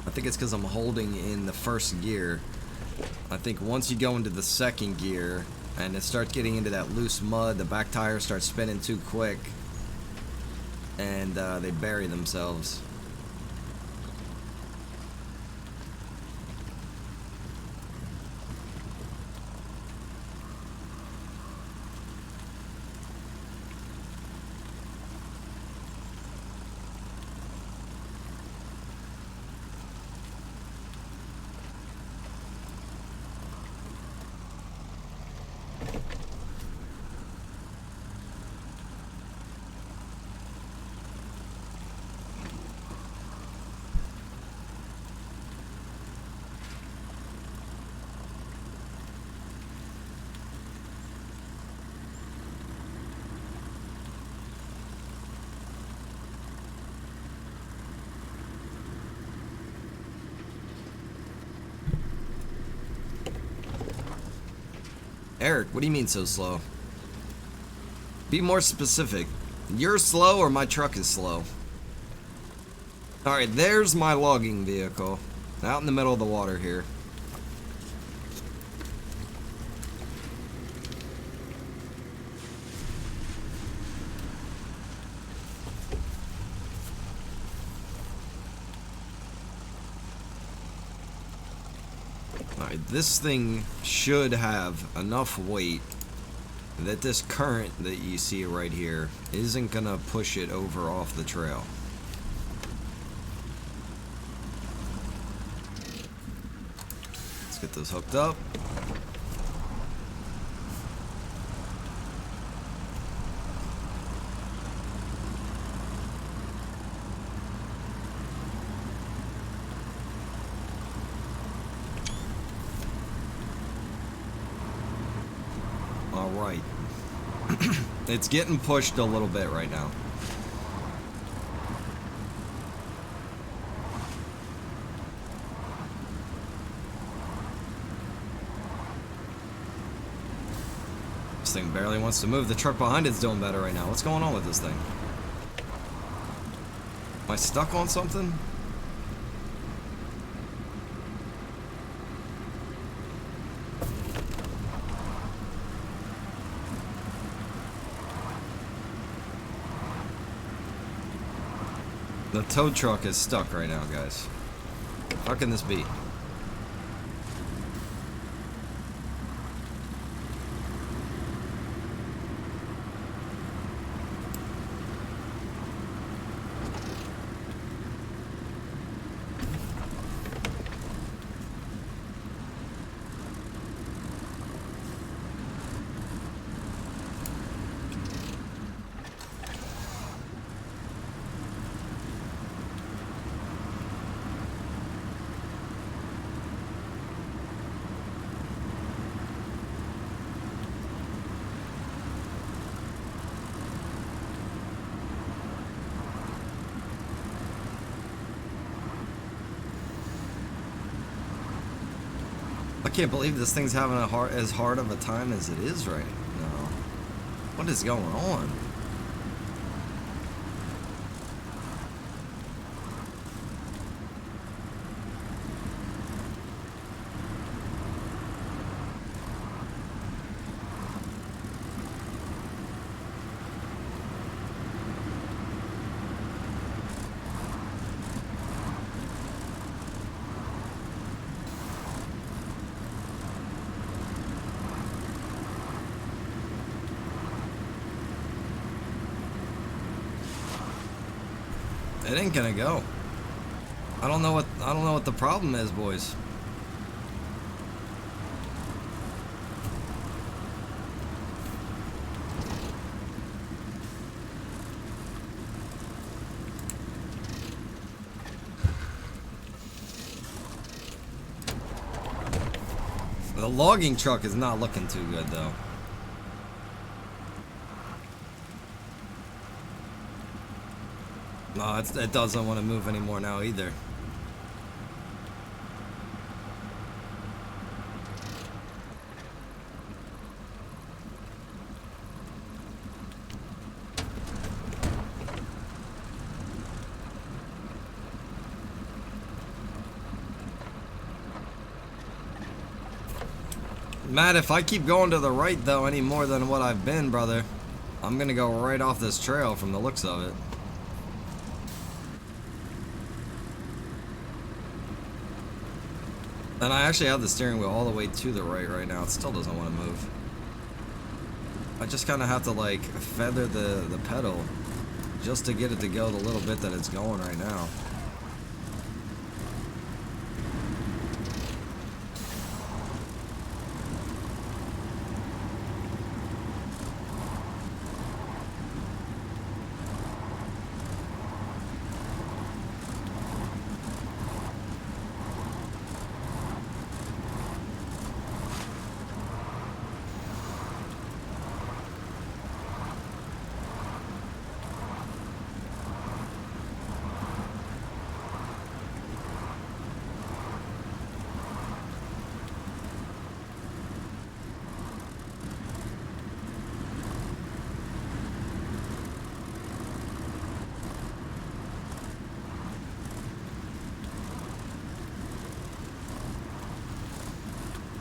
A: I think it's because I'm holding in the first gear. I think once you go into the second gear and it starts getting into that loose mud, the back tires start spinning too quick and they bury themselves. Eric, what do you mean so slow? Be more specific. You're slow or my truck is slow? Alright, there's my logging vehicle. Out in the middle of the water here. Alright, this thing should have enough weight that this current that you see right here isn't gonna push it over off the trail. Let's get this hooked up. Alright. It's getting pushed a little bit right now. This thing barely wants to move. The truck behind it's doing better right now. What's going on with this thing? Am I stuck on something? The tow truck is stuck right now, guys. How can this be? I can't believe this thing's having as hard of a time as it is right now. What is going on? It ain't gonna go. I don't know what the problem is, boys. The logging truck is not looking too good though. No, it doesn't want to move anymore now either. Matt, if I keep going to the right though any more than what I've been, brother, I'm gonna go right off this trail from the looks of it. And I actually have the steering wheel all the way to the right now. It still doesn't want to move. I just kind of have to like feather the pedal just to get it to go the little bit that it's going right now.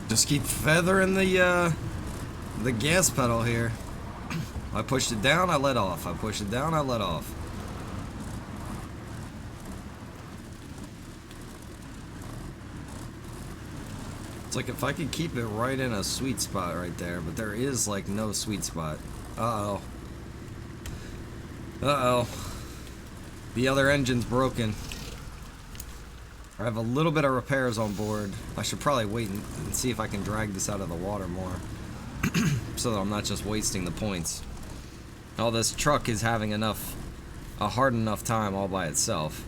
A: Just keep feathering the gas pedal here. I pushed it down, I let off. I pushed it down, I let off. It's like if I could keep it right in a sweet spot right there, but there is like no sweet spot. Uh-oh. Uh-oh. The other engine's broken. I have a little bit of repairs on board. I should probably wait and see if I can drag this out of the water more. So that I'm not just wasting the points. Oh, this truck is having a hard enough time all by itself.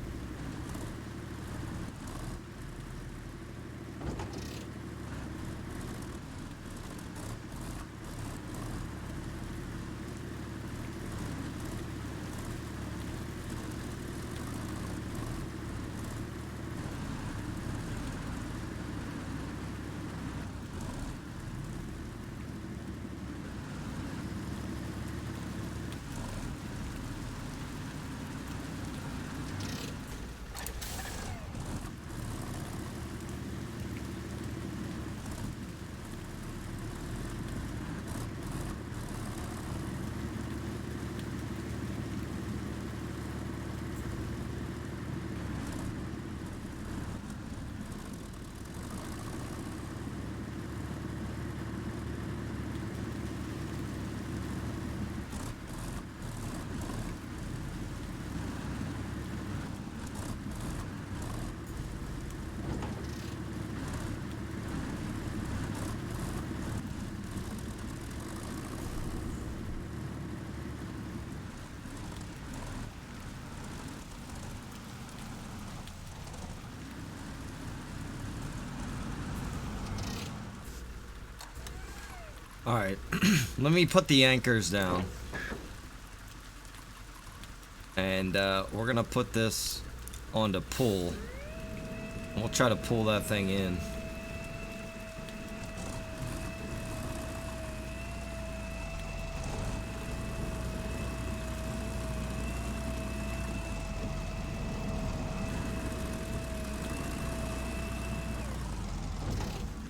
A: Alright, let me put the anchors down. And we're gonna put this onto pull. We'll try to pull that thing in.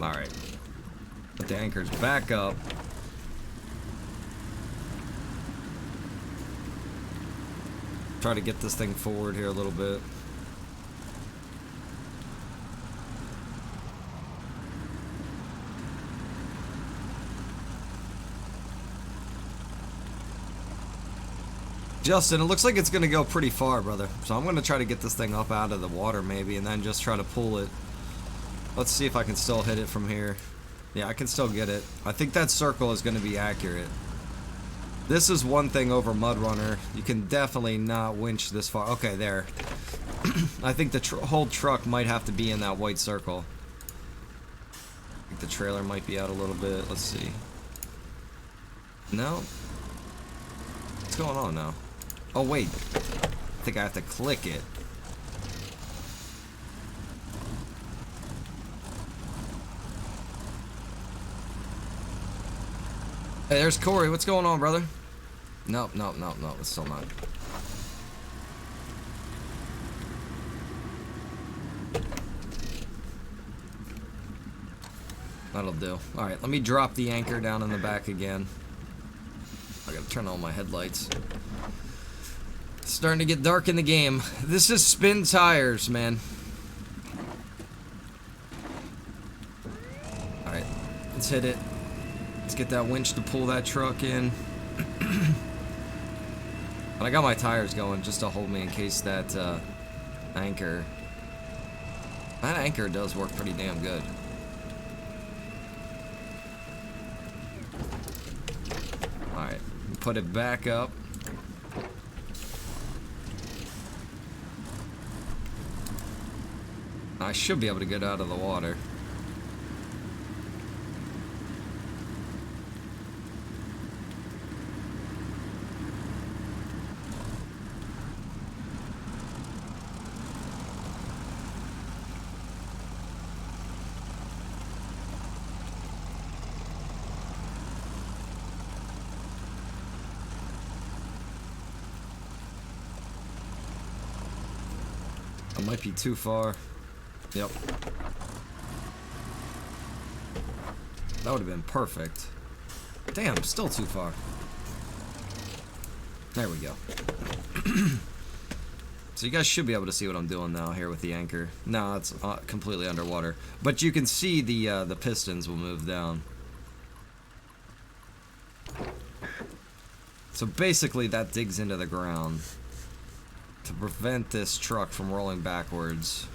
A: Alright. Put the anchors back up. Try to get this thing forward here a little bit. Justin, it looks like it's going to go pretty far, brother. So I'm going to try to get this thing up out of the water maybe and then just try to pull it. Let's see if I can still hit it from here. Yeah, I can still get it. I think that circle is going to be accurate. This is one thing over Mud Runner. You can definitely not winch this far. Okay, there. I think the whole truck might have to be in that white circle. I think the trailer might be out a little bit. Let's see. No? What's going on now? Oh, wait. I think I have to click it. Hey, there's Corey. What's going on, brother? Nope, nope, nope, nope. It's still not. That'll do. Alright, let me drop the anchor down in the back again. I gotta turn on my headlights. It's starting to get dark in the game. This is Spintires, man. Alright, let's hit it. Let's get that winch to pull that truck in. But I got my tires going just to hold me in case that anchor... That anchor does work pretty damn good. Alright, put it back up. I should be able to get out of the water. Might be too far. Yep. That would have been perfect. Damn, still too far. There we go. So you guys should be able to see what I'm doing now here with the anchor. No, it's completely underwater. But you can see the pistons will move down. So basically that digs into the ground to prevent this truck from rolling backwards.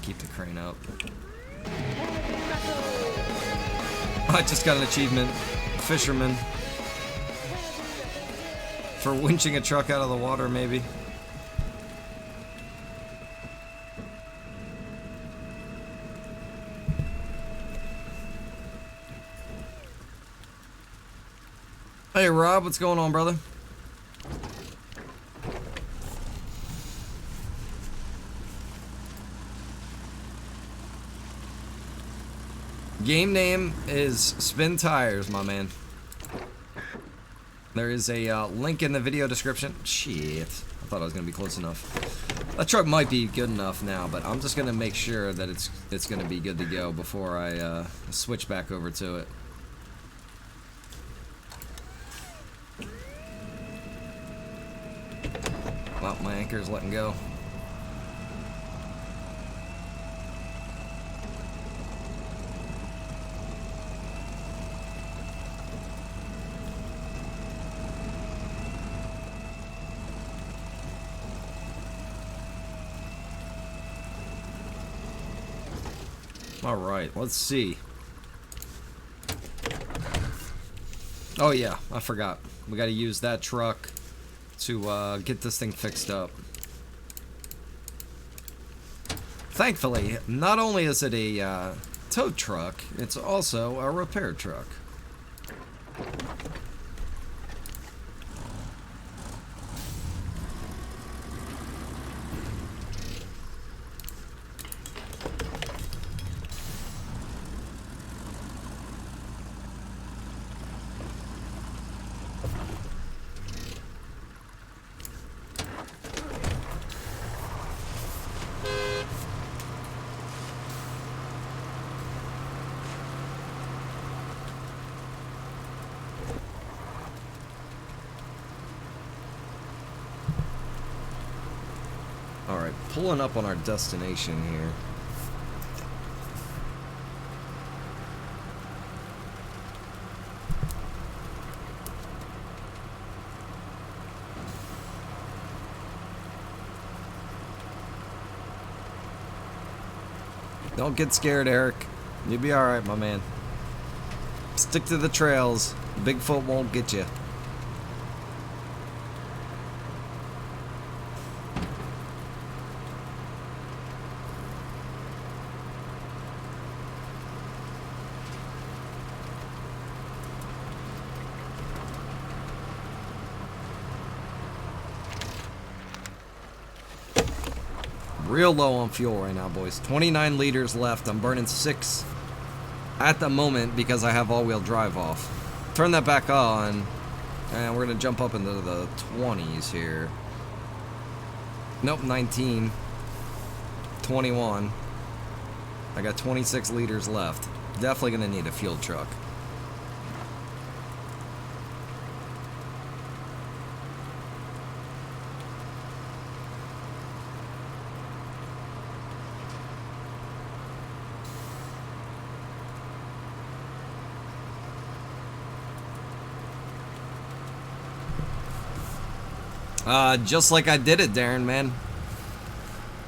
A: Keep the crane up. I just got an achievement, fisherman, for winching a truck out of the water, maybe. Hey Rob, what's going on, brother? Game name is Spintires, my man. There is a link in the video description. Shit, I thought I was gonna be close enough. That truck might be good enough now, but I'm just gonna make sure that it's gonna be good to go before I switch back over to it. Well, my anchor's letting go. Alright, let's see. Oh yeah, I forgot. We gotta use that truck to get this thing fixed up. Thankfully, not only is it a tow truck, it's also a repair truck. Alright, pulling up on our destination here. Don't get scared, Eric. You'll be alright, my man. Stick to the trails. Bigfoot won't get you. Real low on fuel right now, boys. 29 liters left. I'm burning 6 at the moment because I have all-wheel drive off. Turn that back on, and we're going to jump up into the 20s here. Nope, 19. 21. I got 26 liters left. Definitely going to need a fuel truck. Just like I did it, Darren, man.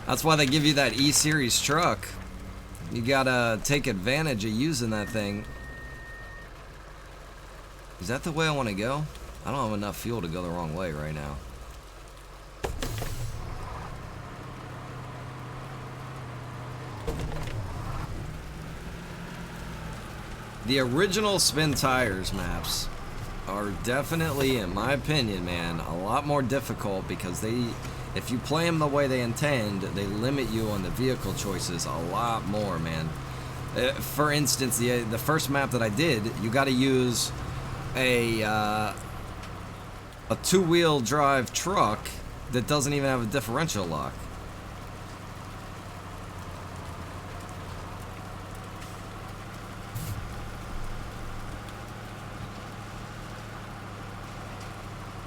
A: That's why they give you that E-Series truck. You gotta take advantage of using that thing. Is that the way I want to go? I don't have enough fuel to go the wrong way right now. The original Spintires maps are definitely, in my opinion, man, a lot more difficult because if you play them the way they intend, they limit you on the vehicle choices a lot more, man. For instance, the first map that I did, you got to use a two-wheel drive truck that doesn't even have a differential lock.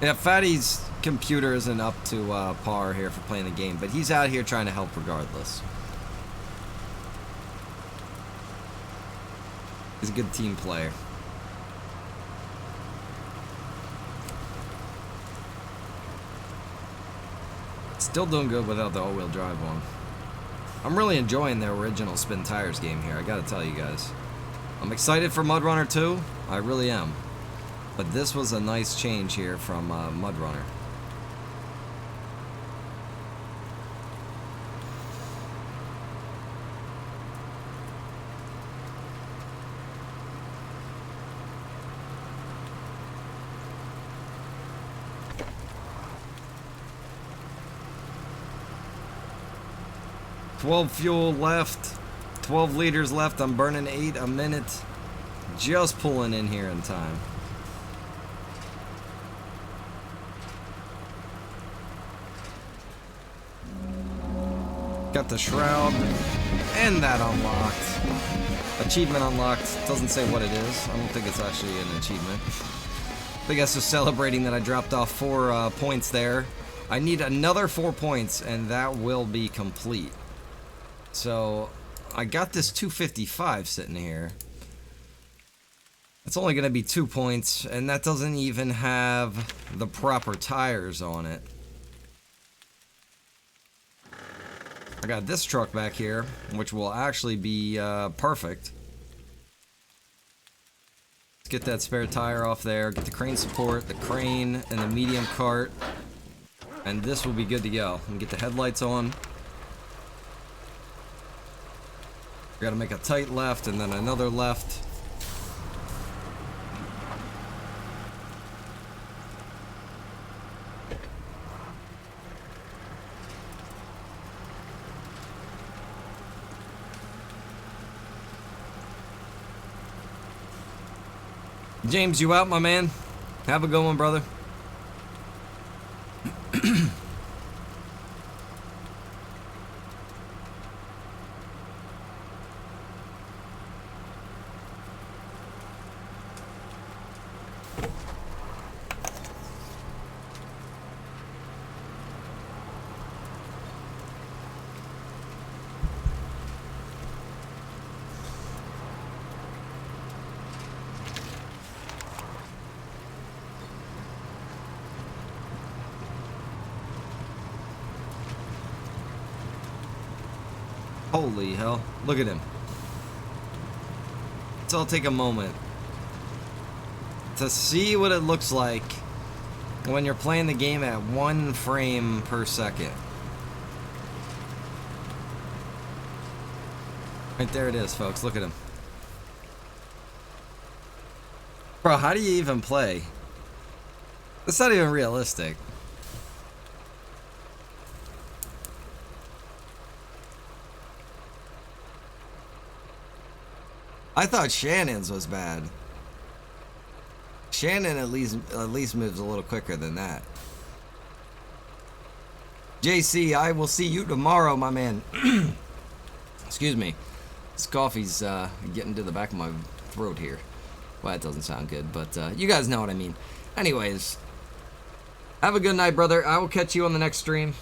A: Yeah, Fatty's computer isn't up to par here for playing the game, but he's out here trying to help regardless. He's a good team player. Still doing good without the all-wheel drive on. I'm really enjoying the original Spintires game here, I gotta tell you guys. I'm excited for Mud Runner 2, I really am. But this was a nice change here from Mud Runner. $12 fuel left, 12 liters left. I'm burning 8 a minute. Just pulling in here in time. Got the shroud, and that unlocked. Achievement unlocked. Doesn't say what it is. I don't think it's actually an achievement. I think that's just celebrating that I dropped off 4 points there. I need another 4 points, and that will be complete. So, I got this 255 sitting here. It's only going to be 2 points, and that doesn't even have the proper tires on it. I got this truck back here, which will actually be perfect. Let's get that spare tire off there, get the crane support, the crane, and the medium cart. And this will be good to go. And get the headlights on. We gotta make a tight left and then another left. James, you out, my man? Have a good one, brother. Holy hell, look at him. So I'll take a moment to see what it looks like when you're playing the game at 1 frame per second. Right there it is, folks, look at him. Bro, how do you even play? That's not even realistic. I thought Shannon's was bad. Shannon at least moves a little quicker than that. JC, I will see you tomorrow, my man. Excuse me. This coffee's getting to the back of my throat here. Well, that doesn't sound good, but you guys know what I mean. Anyways, have a good night, brother. I will catch you on the next stream.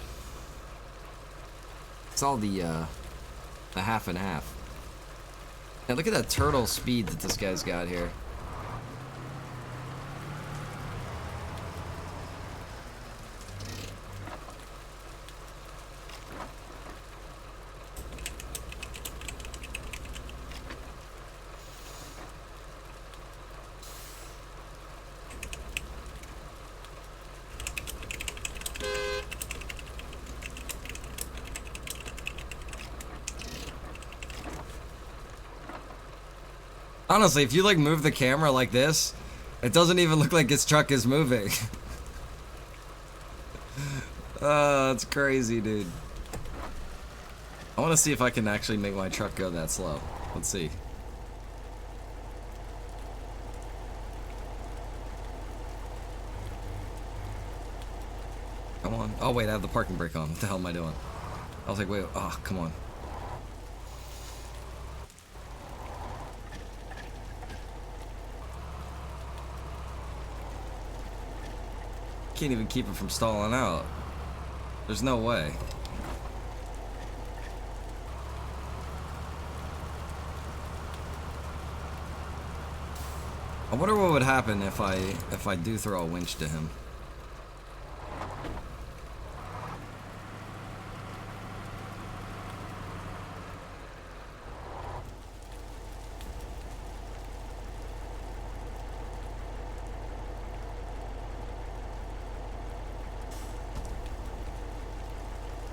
A: It's all the half and half. Now look at that turtle speed that this guy's got here. Honestly, if you like move the camera like this, it doesn't even look like his truck is moving. That's crazy, dude. I want to see if I can actually make my truck go that slow. Let's see. Come on. Oh, wait, I have the parking brake on. What the hell am I doing? I was like, wait, oh, come on. Can't even keep it from stalling out. There's no way. I wonder what would happen if I do throw a winch to him.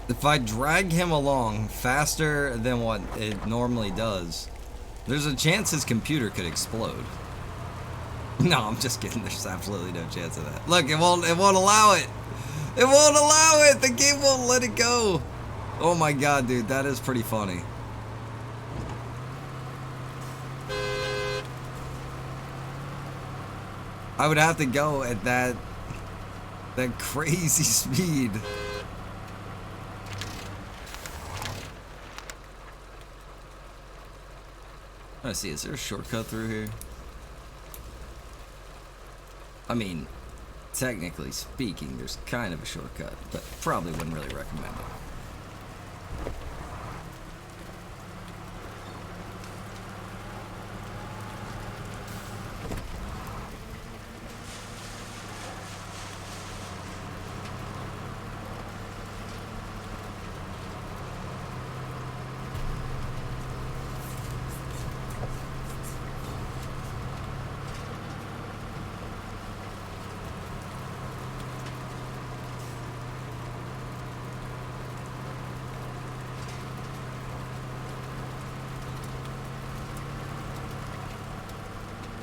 A: If I drag him along faster than what it normally does, there's a chance his computer could explode. No, I'm just kidding. There's absolutely no chance of that. Look, it won't allow it. It won't allow it. The game won't let it go. Oh my god, dude, that is pretty funny. I would have to go at that crazy speed. Let's see, is there a shortcut through here? I mean, technically speaking, there's kind of a shortcut, but probably wouldn't really recommend it.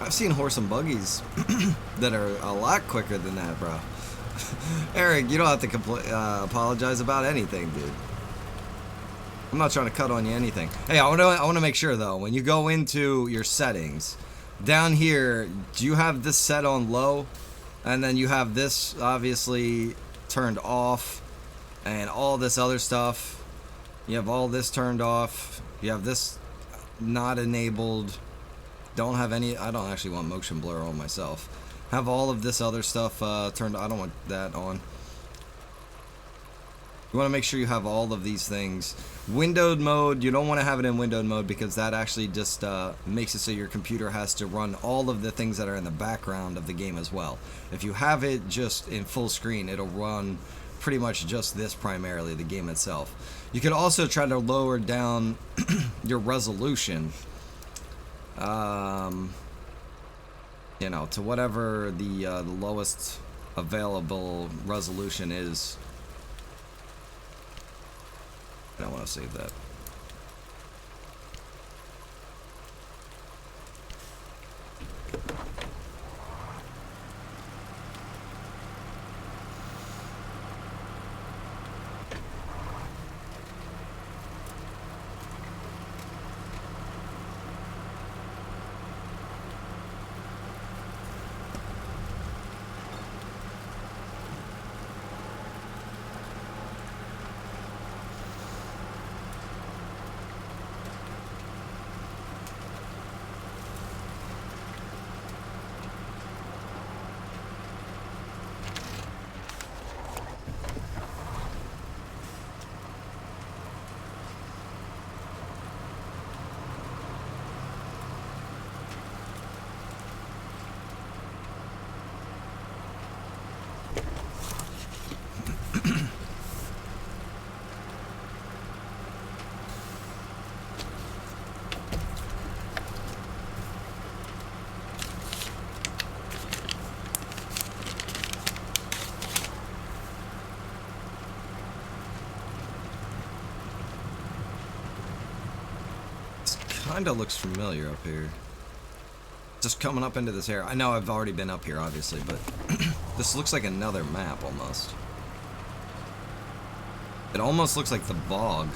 A: I've seen horse and buggies that are a lot quicker than that, bro. Eric, you don't have to apologize about anything, dude. I'm not trying to cut on you anything. Hey, I want to make sure though, when you go into your settings, down here, do you have this set on low? And then you have this obviously turned off, and all this other stuff. You have all this turned off. You have this not enabled. Don't have any. I don't actually want motion blur on myself. Have all of this other stuff turned. I don't want that on. You want to make sure you have all of these things. Windowed mode, you don't want to have it in windowed mode because that actually just makes it so your computer has to run all of the things that are in the background of the game as well. If you have it just in full screen, it'll run pretty much just this primarily, the game itself. You could also try to lower down your resolution. You know, to whatever the lowest available resolution is. I don't want to save that. Kinda looks familiar up here. Just coming up into this area. I know I've already been up here, obviously, but this looks like another map almost. It almost looks like the bog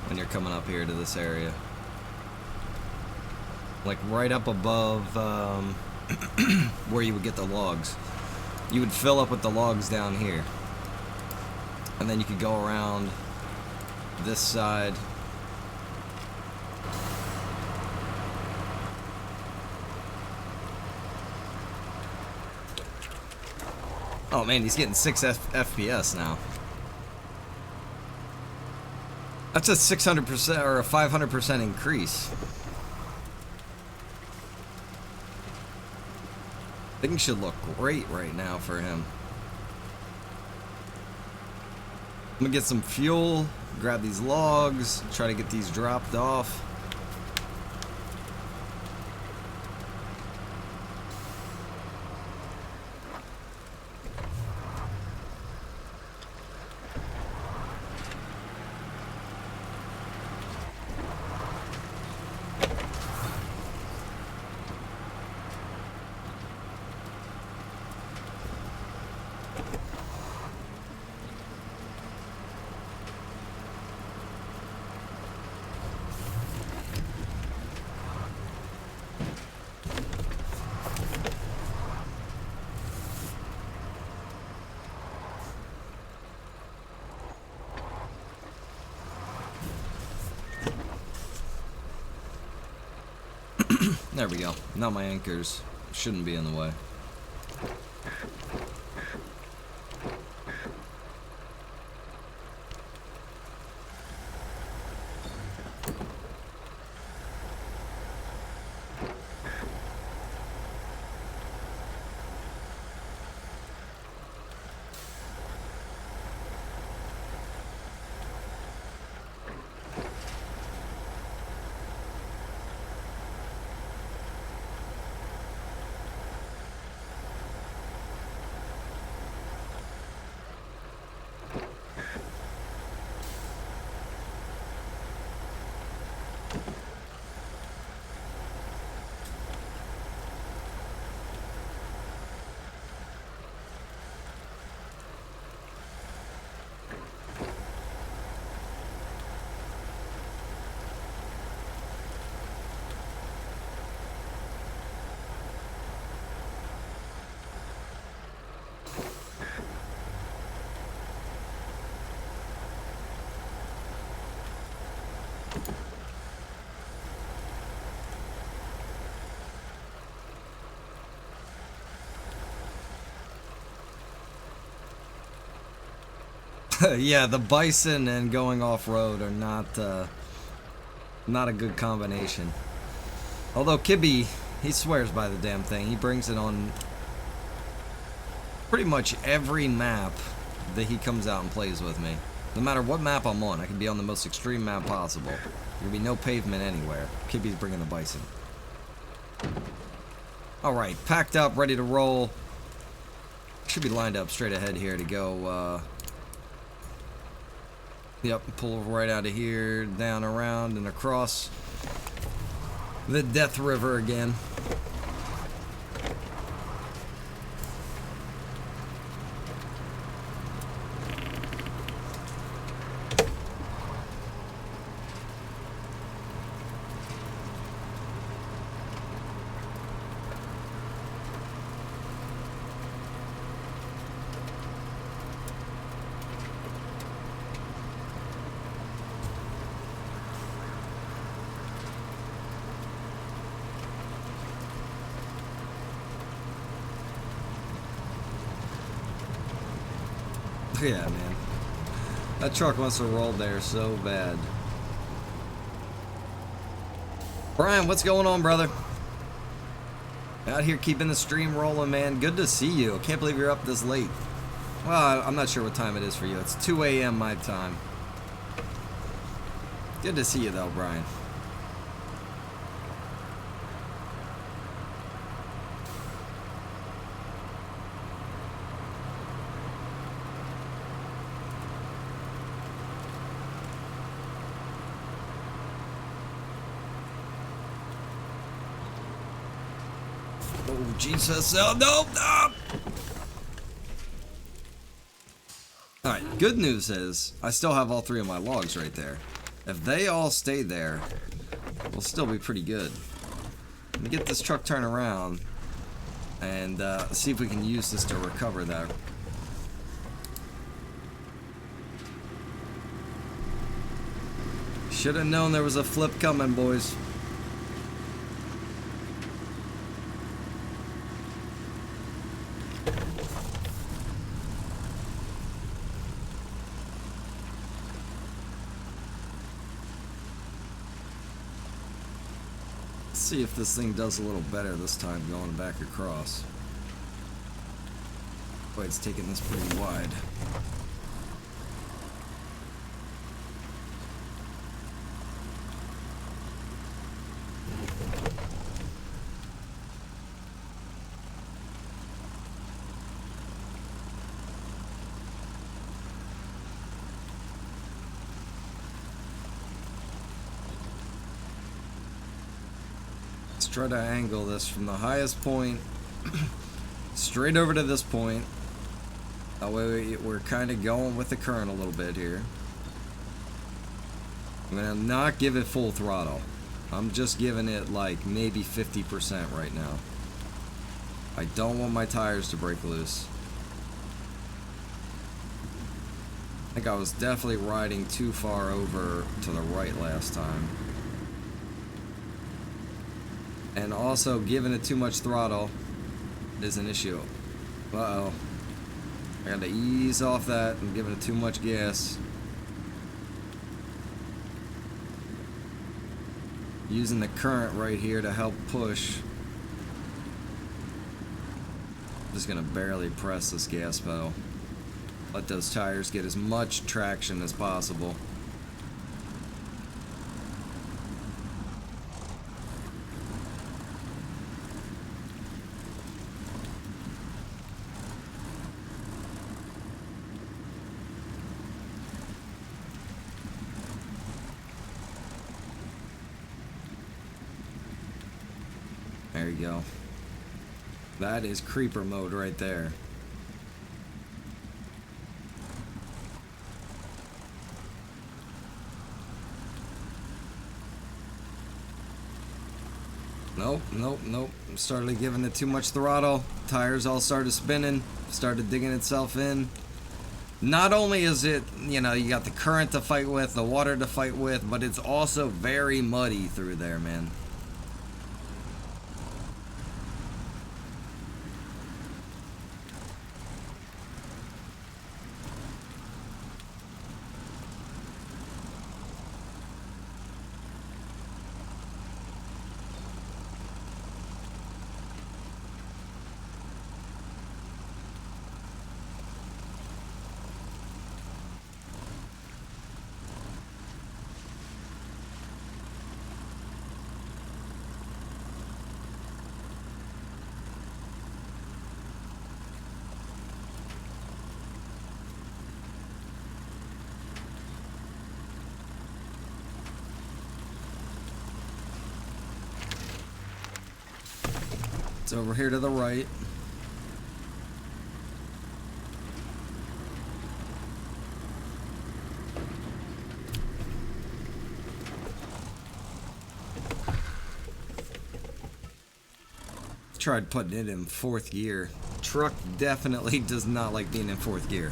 A: when you're coming up here to this area. Like right up above where you would get the logs. You would fill up with the logs down here. And then you could go around this side. Oh man, he's getting 6 FPS now. That's a 600% or a 500% increase. Things should look great right now for him. I'm gonna get some fuel, grab these logs, try to get these dropped off. There we go. Now my anchors shouldn't be in the way. Yeah, the bison and going off-road are not a good combination. Although Kibby, he swears by the damn thing. He brings it on pretty much every map that he comes out and plays with me. No matter what map I'm on, I can be on the most extreme map possible. There'll be no pavement anywhere. Kibby's bringing the bison. Alright, packed up, ready to roll. Should be lined up straight ahead here to go, yep, pull right out of here, down, around, and across the Death River again. Yeah, man. That truck must have rolled there so bad. Brian, what's going on, brother? Out here keeping the stream rolling, man. Good to see you. I can't believe you're up this late. Well, I'm not sure what time it is for you. It's 2 a.m. my time. Good to see you, though, Brian. Oh, Jesus. Oh, no, no. Alright, good news is, I still have all 3 of my logs right there. If they all stay there, we'll still be pretty good. Let me get this truck turned around and see if we can use this to recover that. Should have known there was a flip coming, boys. Let's see if this thing does a little better this time going back across. Boy, it's taking this pretty wide. Try to angle this from the highest point straight over to this point. That way we're kind of going with the current a little bit here. I'm gonna not give it full throttle. I'm just giving it like maybe 50% right now. I don't want my tires to break loose. I think I was definitely riding too far over to the right last time. And also, giving it too much throttle is an issue. Uh-oh. I gotta ease off that and giving it too much gas. Using the current right here to help push. Just gonna barely press this gas pedal. Let those tires get as much traction as possible. There you go. That is creeper mode right there. Nope, nope, nope. Started giving it too much throttle. Tires all started spinning. Started digging itself in. Not only is it, you know, you got the current to fight with, the water to fight with, but it's also very muddy through there, man. It's over here to the right. Tried putting it in fourth gear. Truck definitely does not like being in fourth gear.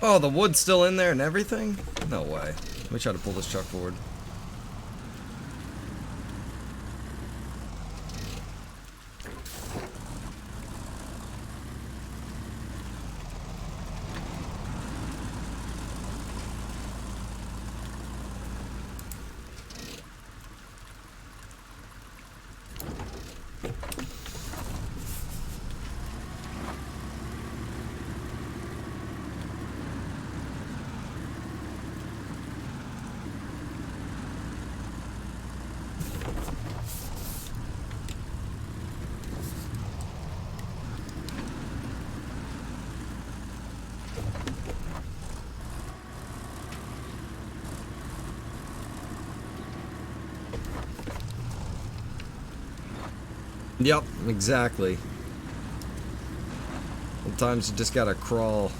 A: Oh, the wood's still in there and everything? No way. Let me try to pull this truck forward. Yep, exactly. Sometimes you just gotta crawl.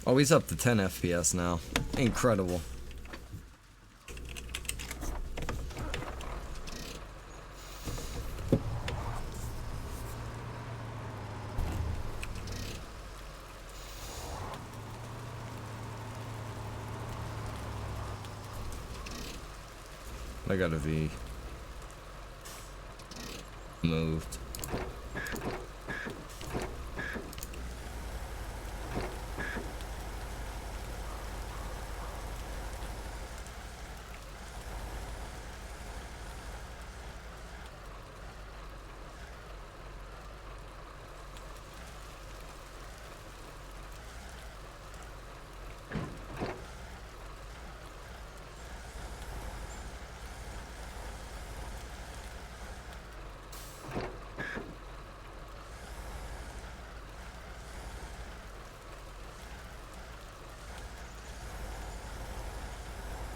A: Oh, he's up to 10 FPS now. Incredible. I got a V. Moved.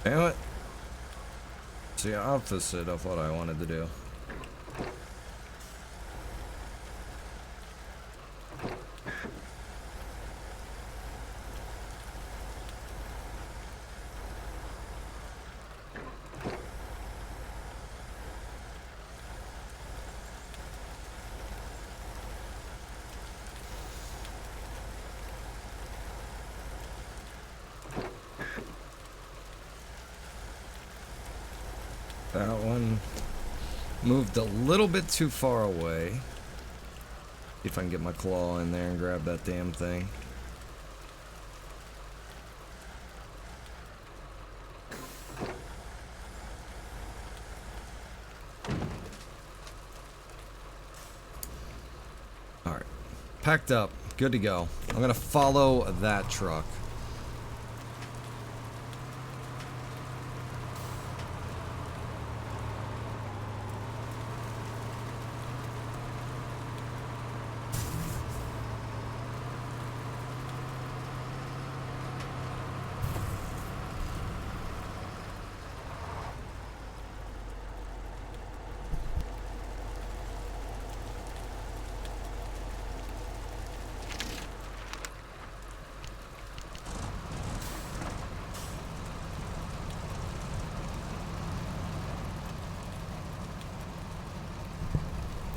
A: Damn it. It's the opposite of what I wanted to do. That one moved a little bit too far away. See if I can get my claw in there and grab that damn thing. Alright. Packed up. Good to go. I'm gonna follow that truck.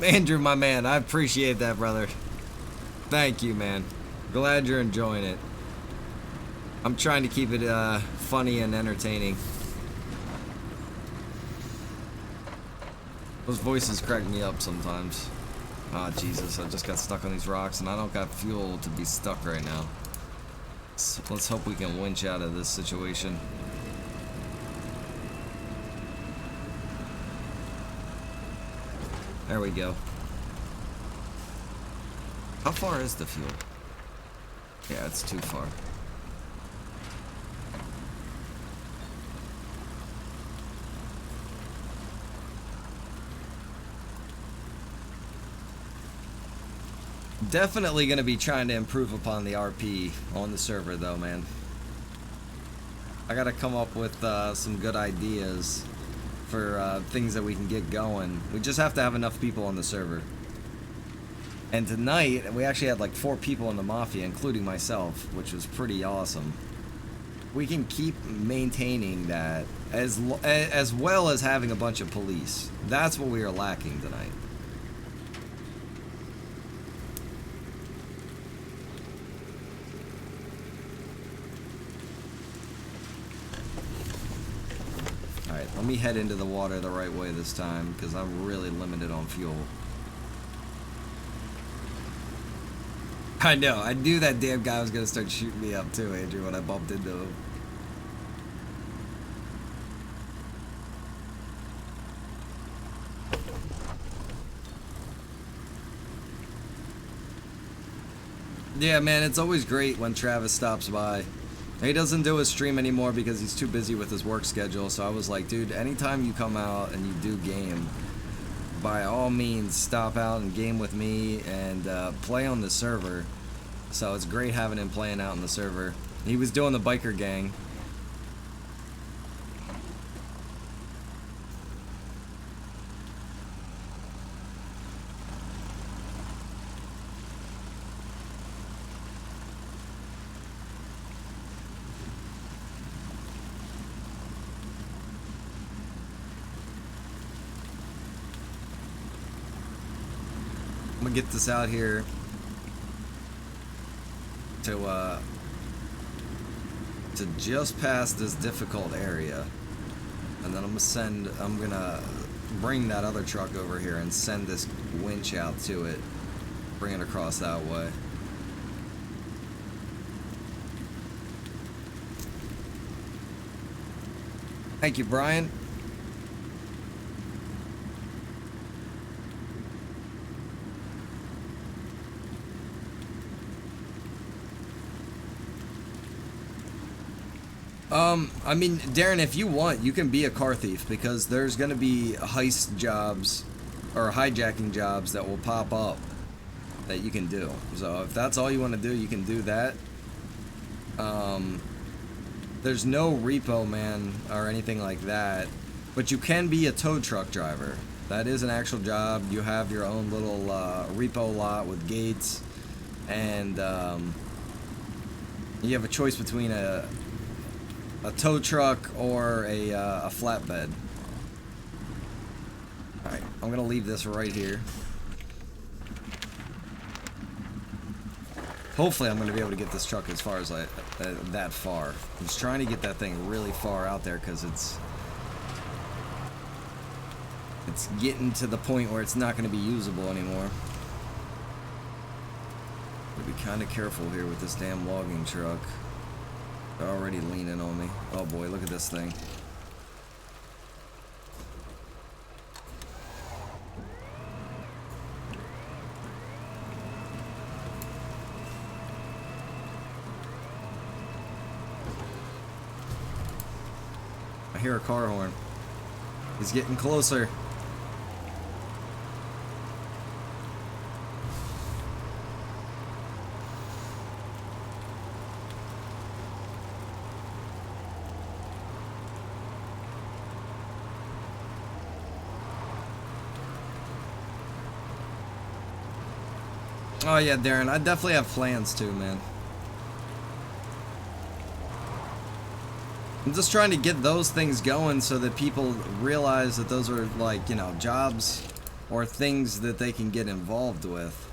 A: Andrew, my man, I appreciate that, brother. Thank you, man. Glad you're enjoying it. I'm trying to keep it funny and entertaining. Those voices crack me up sometimes. Ah, Jesus, I just got stuck on these rocks and I don't got fuel to be stuck right now. So let's hope we can winch out of this situation. There we go. How far is the fuel? Yeah, it's too far. Definitely going to be trying to improve upon the RP on the server though, man. I got to come up with some good ideas for things that we can get going. We just have to have enough people on the server. And tonight, we actually had like 4 people in the Mafia, including myself, which was pretty awesome. We can keep maintaining that, as well as having a bunch of police. That's what we are lacking tonight. Alright, let me head into the water the right way this time, because I'm really limited on fuel. I know, I knew that damn guy was going to start shooting me up too, Andrew, when I bumped into him. Yeah, man, it's always great when Travis stops by. He doesn't do his stream anymore because he's too busy with his work schedule, so I was like, dude, anytime you come out and you do game, by all means, stop out and game with me and play on the server. So it's great having him playing out in the server. He was doing the biker gang. I'm gonna get this out here to just past this difficult area, and then I'm gonna bring that other truck over here and send this winch out to it, bring it across that way. Thank you, Brian. I mean, Darren, if you want, you can be a car thief, because there's going to be heist jobs or hijacking jobs that will pop up that you can do. So if that's all you want to do, you can do that. There's no repo man or anything like that, but you can be a tow truck driver. That is an actual job. You have your own little repo lot with gates, and you have a choice between a tow truck or a flatbed. Alright, I'm gonna leave this right here. Hopefully I'm gonna be able to get this truck as far as that far. I'm just trying to get that thing really far out there, because it's getting to the point where it's not gonna be usable anymore. Gotta be kinda careful here with this damn logging truck. They're already leaning on me. Oh boy, look at this thing. I hear a car horn. He's getting closer. Oh yeah, Darren, I definitely have plans too, man. I'm just trying to get those things going so that people realize that those are, like, you know, jobs or things that they can get involved with.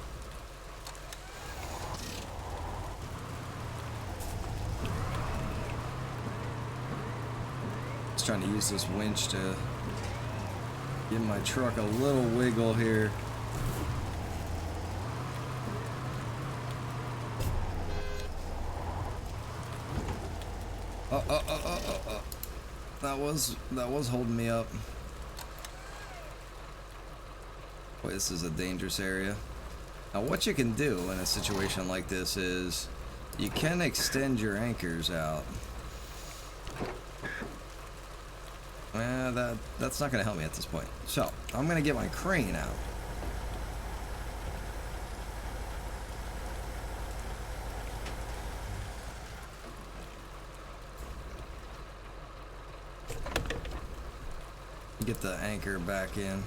A: Just trying to use this winch to give my truck a little wiggle here. Oh. That was holding me up. Boy, this is a dangerous area. Now, what you can do in a situation like this is you can extend your anchors out. That's not going to help me at this point. So, I'm going to get my crane out. Get the anchor back in.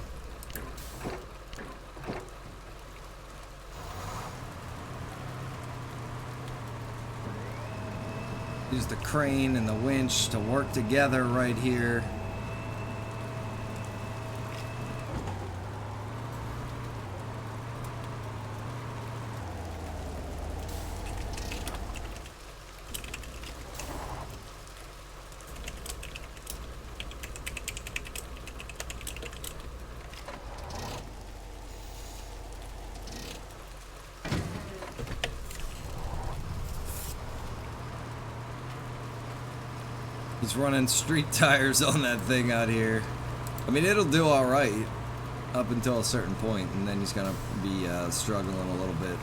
A: Use the crane and the winch to work together right here. He's running street tires on that thing out here. I mean, it'll do all right up until a certain point, and then he's gonna be struggling a little bit,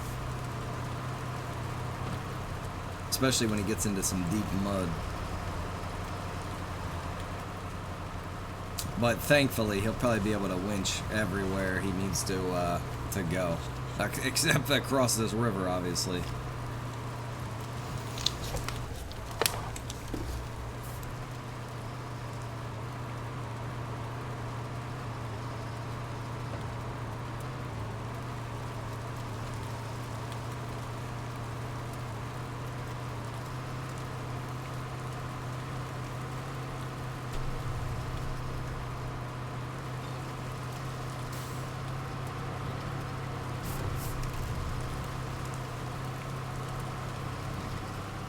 A: especially when he gets into some deep mud. But thankfully, he'll probably be able to winch everywhere he needs to go, except across this river, obviously.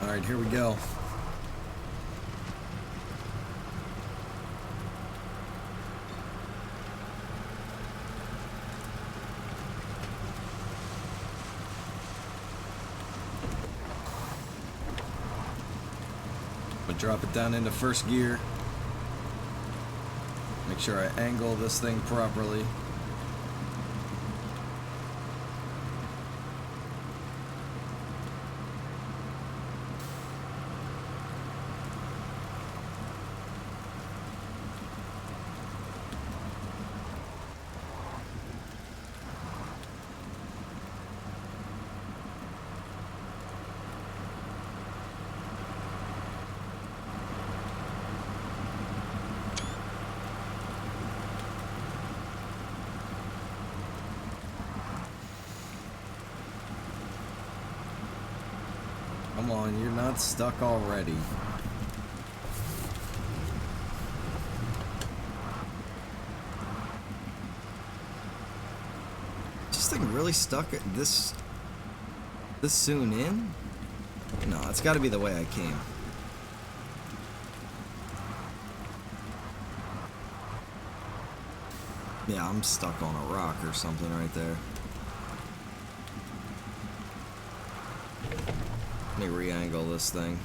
A: Alright, here we go. I'm gonna drop it down into first gear. Make sure I angle this thing properly. Come on, you're not stuck already. Is this thing really stuck at this soon in? No, it's got to be the way I came. Yeah, I'm stuck on a rock or something right there. Let me re-angle this thing.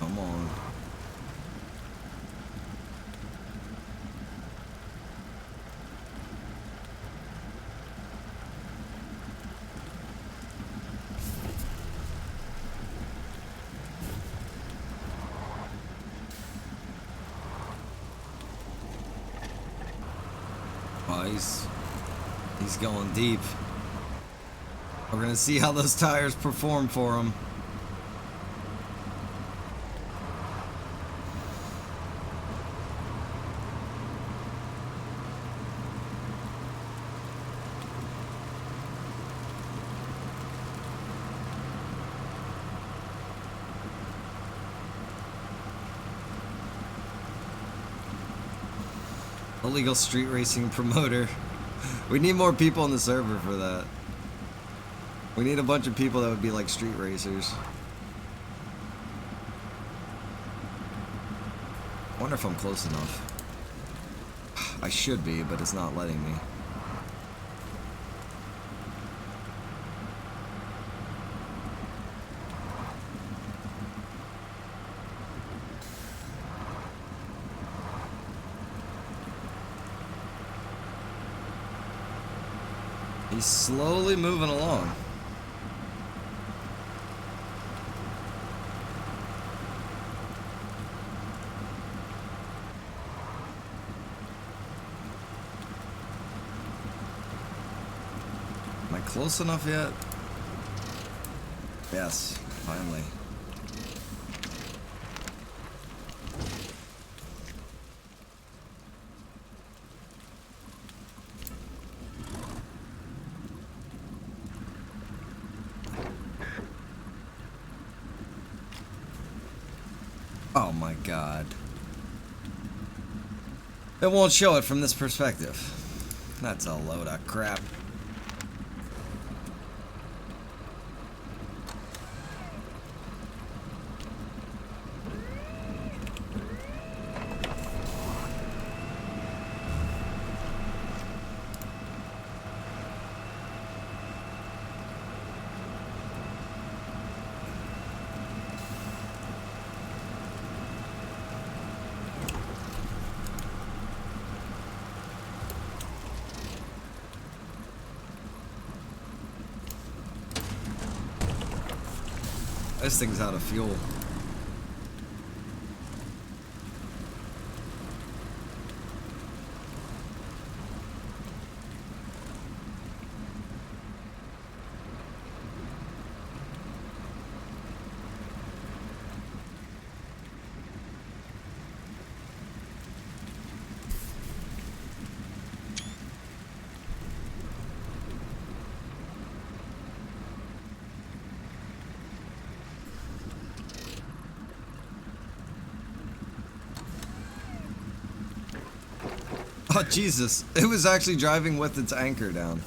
A: Come on. Oh, he's going deep. We're gonna see how those tires perform for him. Illegal street racing promoter. We need more people on the server for that. We need a bunch of people that would be like street racers. I wonder if I'm close enough. I should be, but it's not letting me. He's slowly moving along. Am I close enough yet? Yes, finally. Oh my god. It won't show it from this perspective. That's a load of crap. This thing's out of fuel. Oh, Jesus. It was actually driving with its anchor down.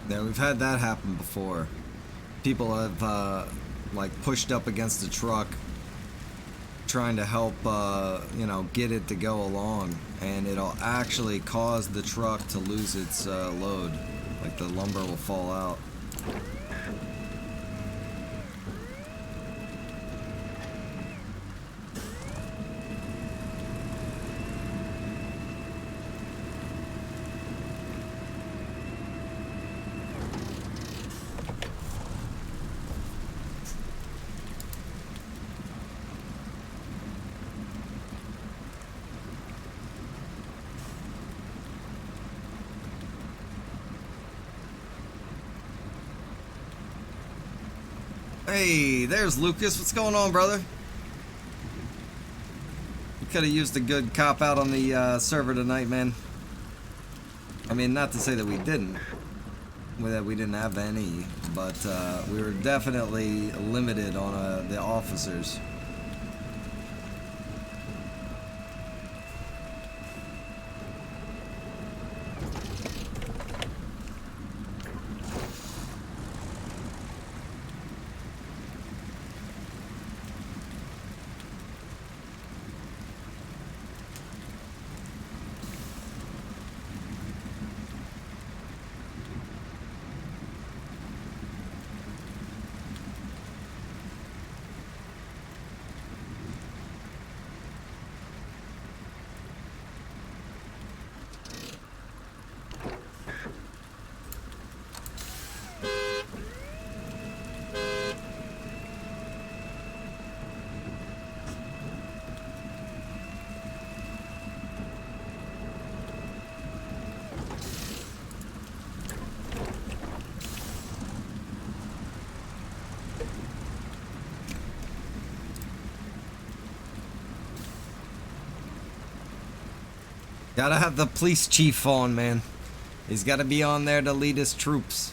A: Yeah, we've had that happen before. People have, like, pushed up against the truck trying to help, you know, get it to go along, and it'll actually cause the truck to lose its load. Like, the lumber will fall out. Hey, there's Lucas. What's going on, brother? We could have used a good cop out on the server tonight, man. I mean, not to say that we didn't, that we didn't have any, but we were definitely limited on the officers. Gotta have the police chief on, man. He's gotta be on there to lead his troops.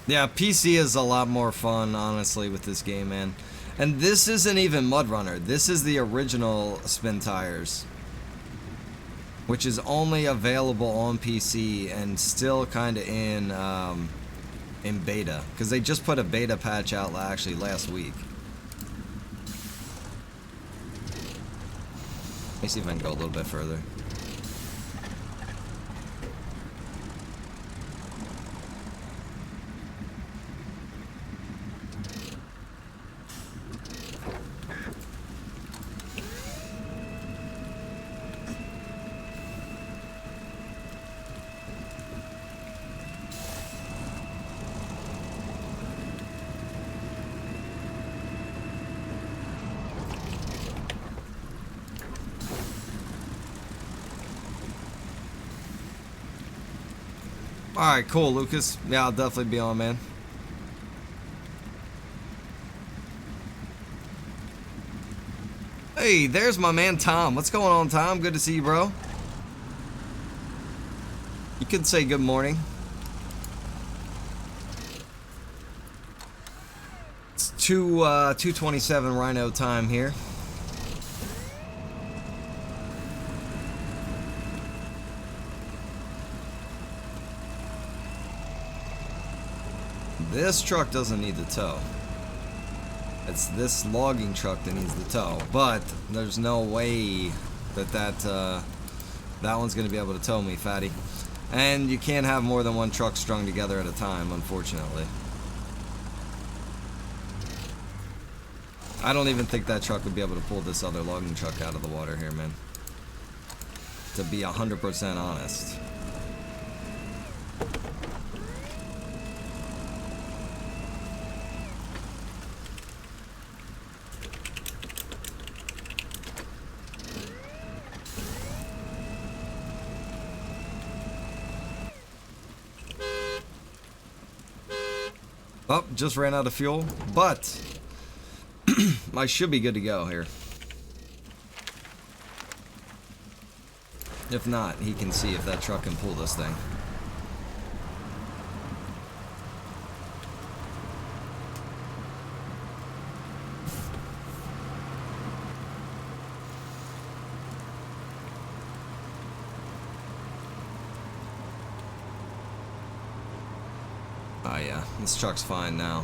A: Yeah, PC is a lot more fun, honestly, with this game, man. And this isn't even Mud Runner. This is the original Spintires, which is only available on PC and still kind of in beta, because they just put a beta patch out actually last week. Let me see if I can go a little bit further. Alright, cool, Lucas. Yeah, I'll definitely be on, man. Hey, there's my man Tom. What's going on, Tom? Good to see you, bro. You could say good morning. It's 2:27 Rhino time here. This truck doesn't need the tow. It's this logging truck that needs the tow, but there's no way that one's gonna be able to tow me, fatty. And you can't have more than one truck strung together at a time, unfortunately. I don't even think that truck would be able to pull this other logging truck out of the water here, man. To be 100% honest. Oh, just ran out of fuel, but I should be good to go here. If not, he can see if that truck can pull this thing. Oh yeah, this truck's fine now.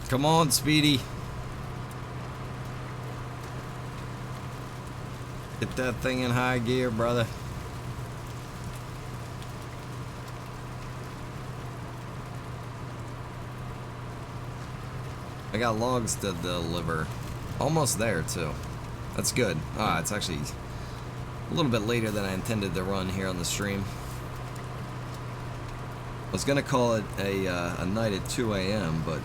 A: Come on, Speedy. Get that thing in high gear, brother. I got logs to deliver. Almost there, too. That's good. Ah, it's actually a little bit later than I intended to run here on the stream. I was gonna call it a night at 2 a.m., but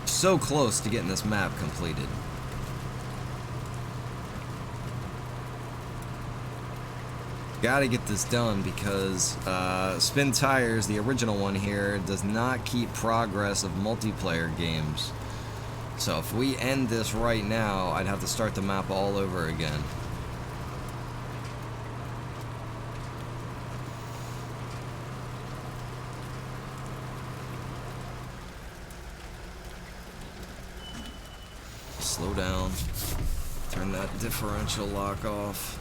A: so close to getting this map completed. Gotta get this done because Spintires, the original one here, does not keep progress of multiplayer games. So if we end this right now, I'd have to start the map all over again. Slow down. Turn that differential lock off.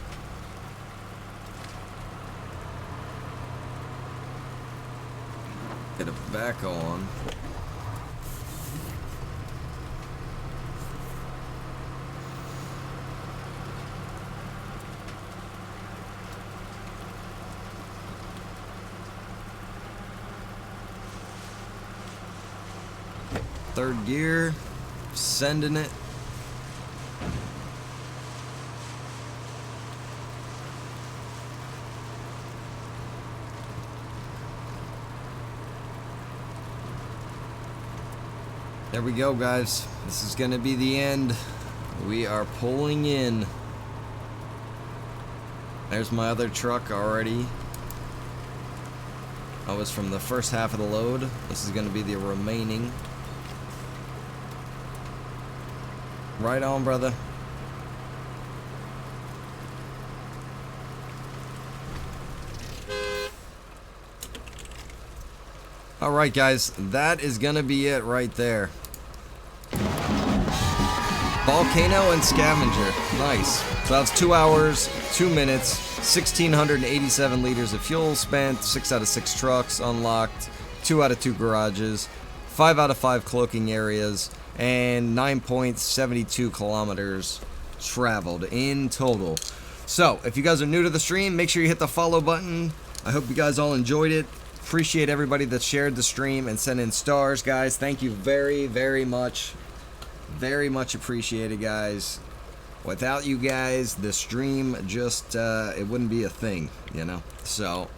A: Get it back on. Third gear. Sending it. There we go, guys. This is gonna be the end. We are pulling in. There's my other truck already. I was from the first half of the load. This is gonna be the remaining. Right on, brother. Alright, guys. That is gonna be it right there. Volcano and Scavenger. Nice. So that's 2 hours, 2 minutes, 1,687 liters of fuel spent, 6 out of 6 trucks unlocked, 2 out of 2 garages, 5 out of 5 cloaking areas, and 9.72 kilometers traveled in total. So, if you guys are new to the stream, make sure you hit the follow button. I hope you guys all enjoyed it. appreciate everybody that shared the stream and sent in stars, guys. Thank you very, very much. Very much appreciated, guys. Without you guys, the stream just, it wouldn't be a thing, you know? So,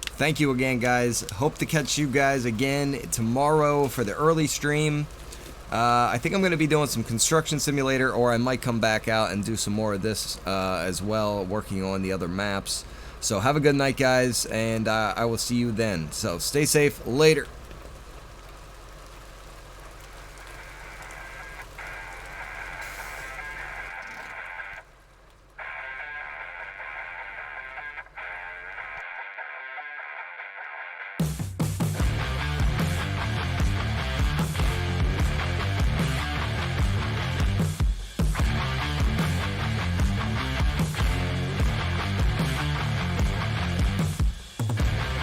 A: thank you again, guys. Hope to catch you guys again tomorrow for the early stream. I think I'm going to be doing some Construction Simulator, or I might come back out and do some more of this as well, working on the other maps. So have a good night, guys, and I will see you then. So stay safe. Later.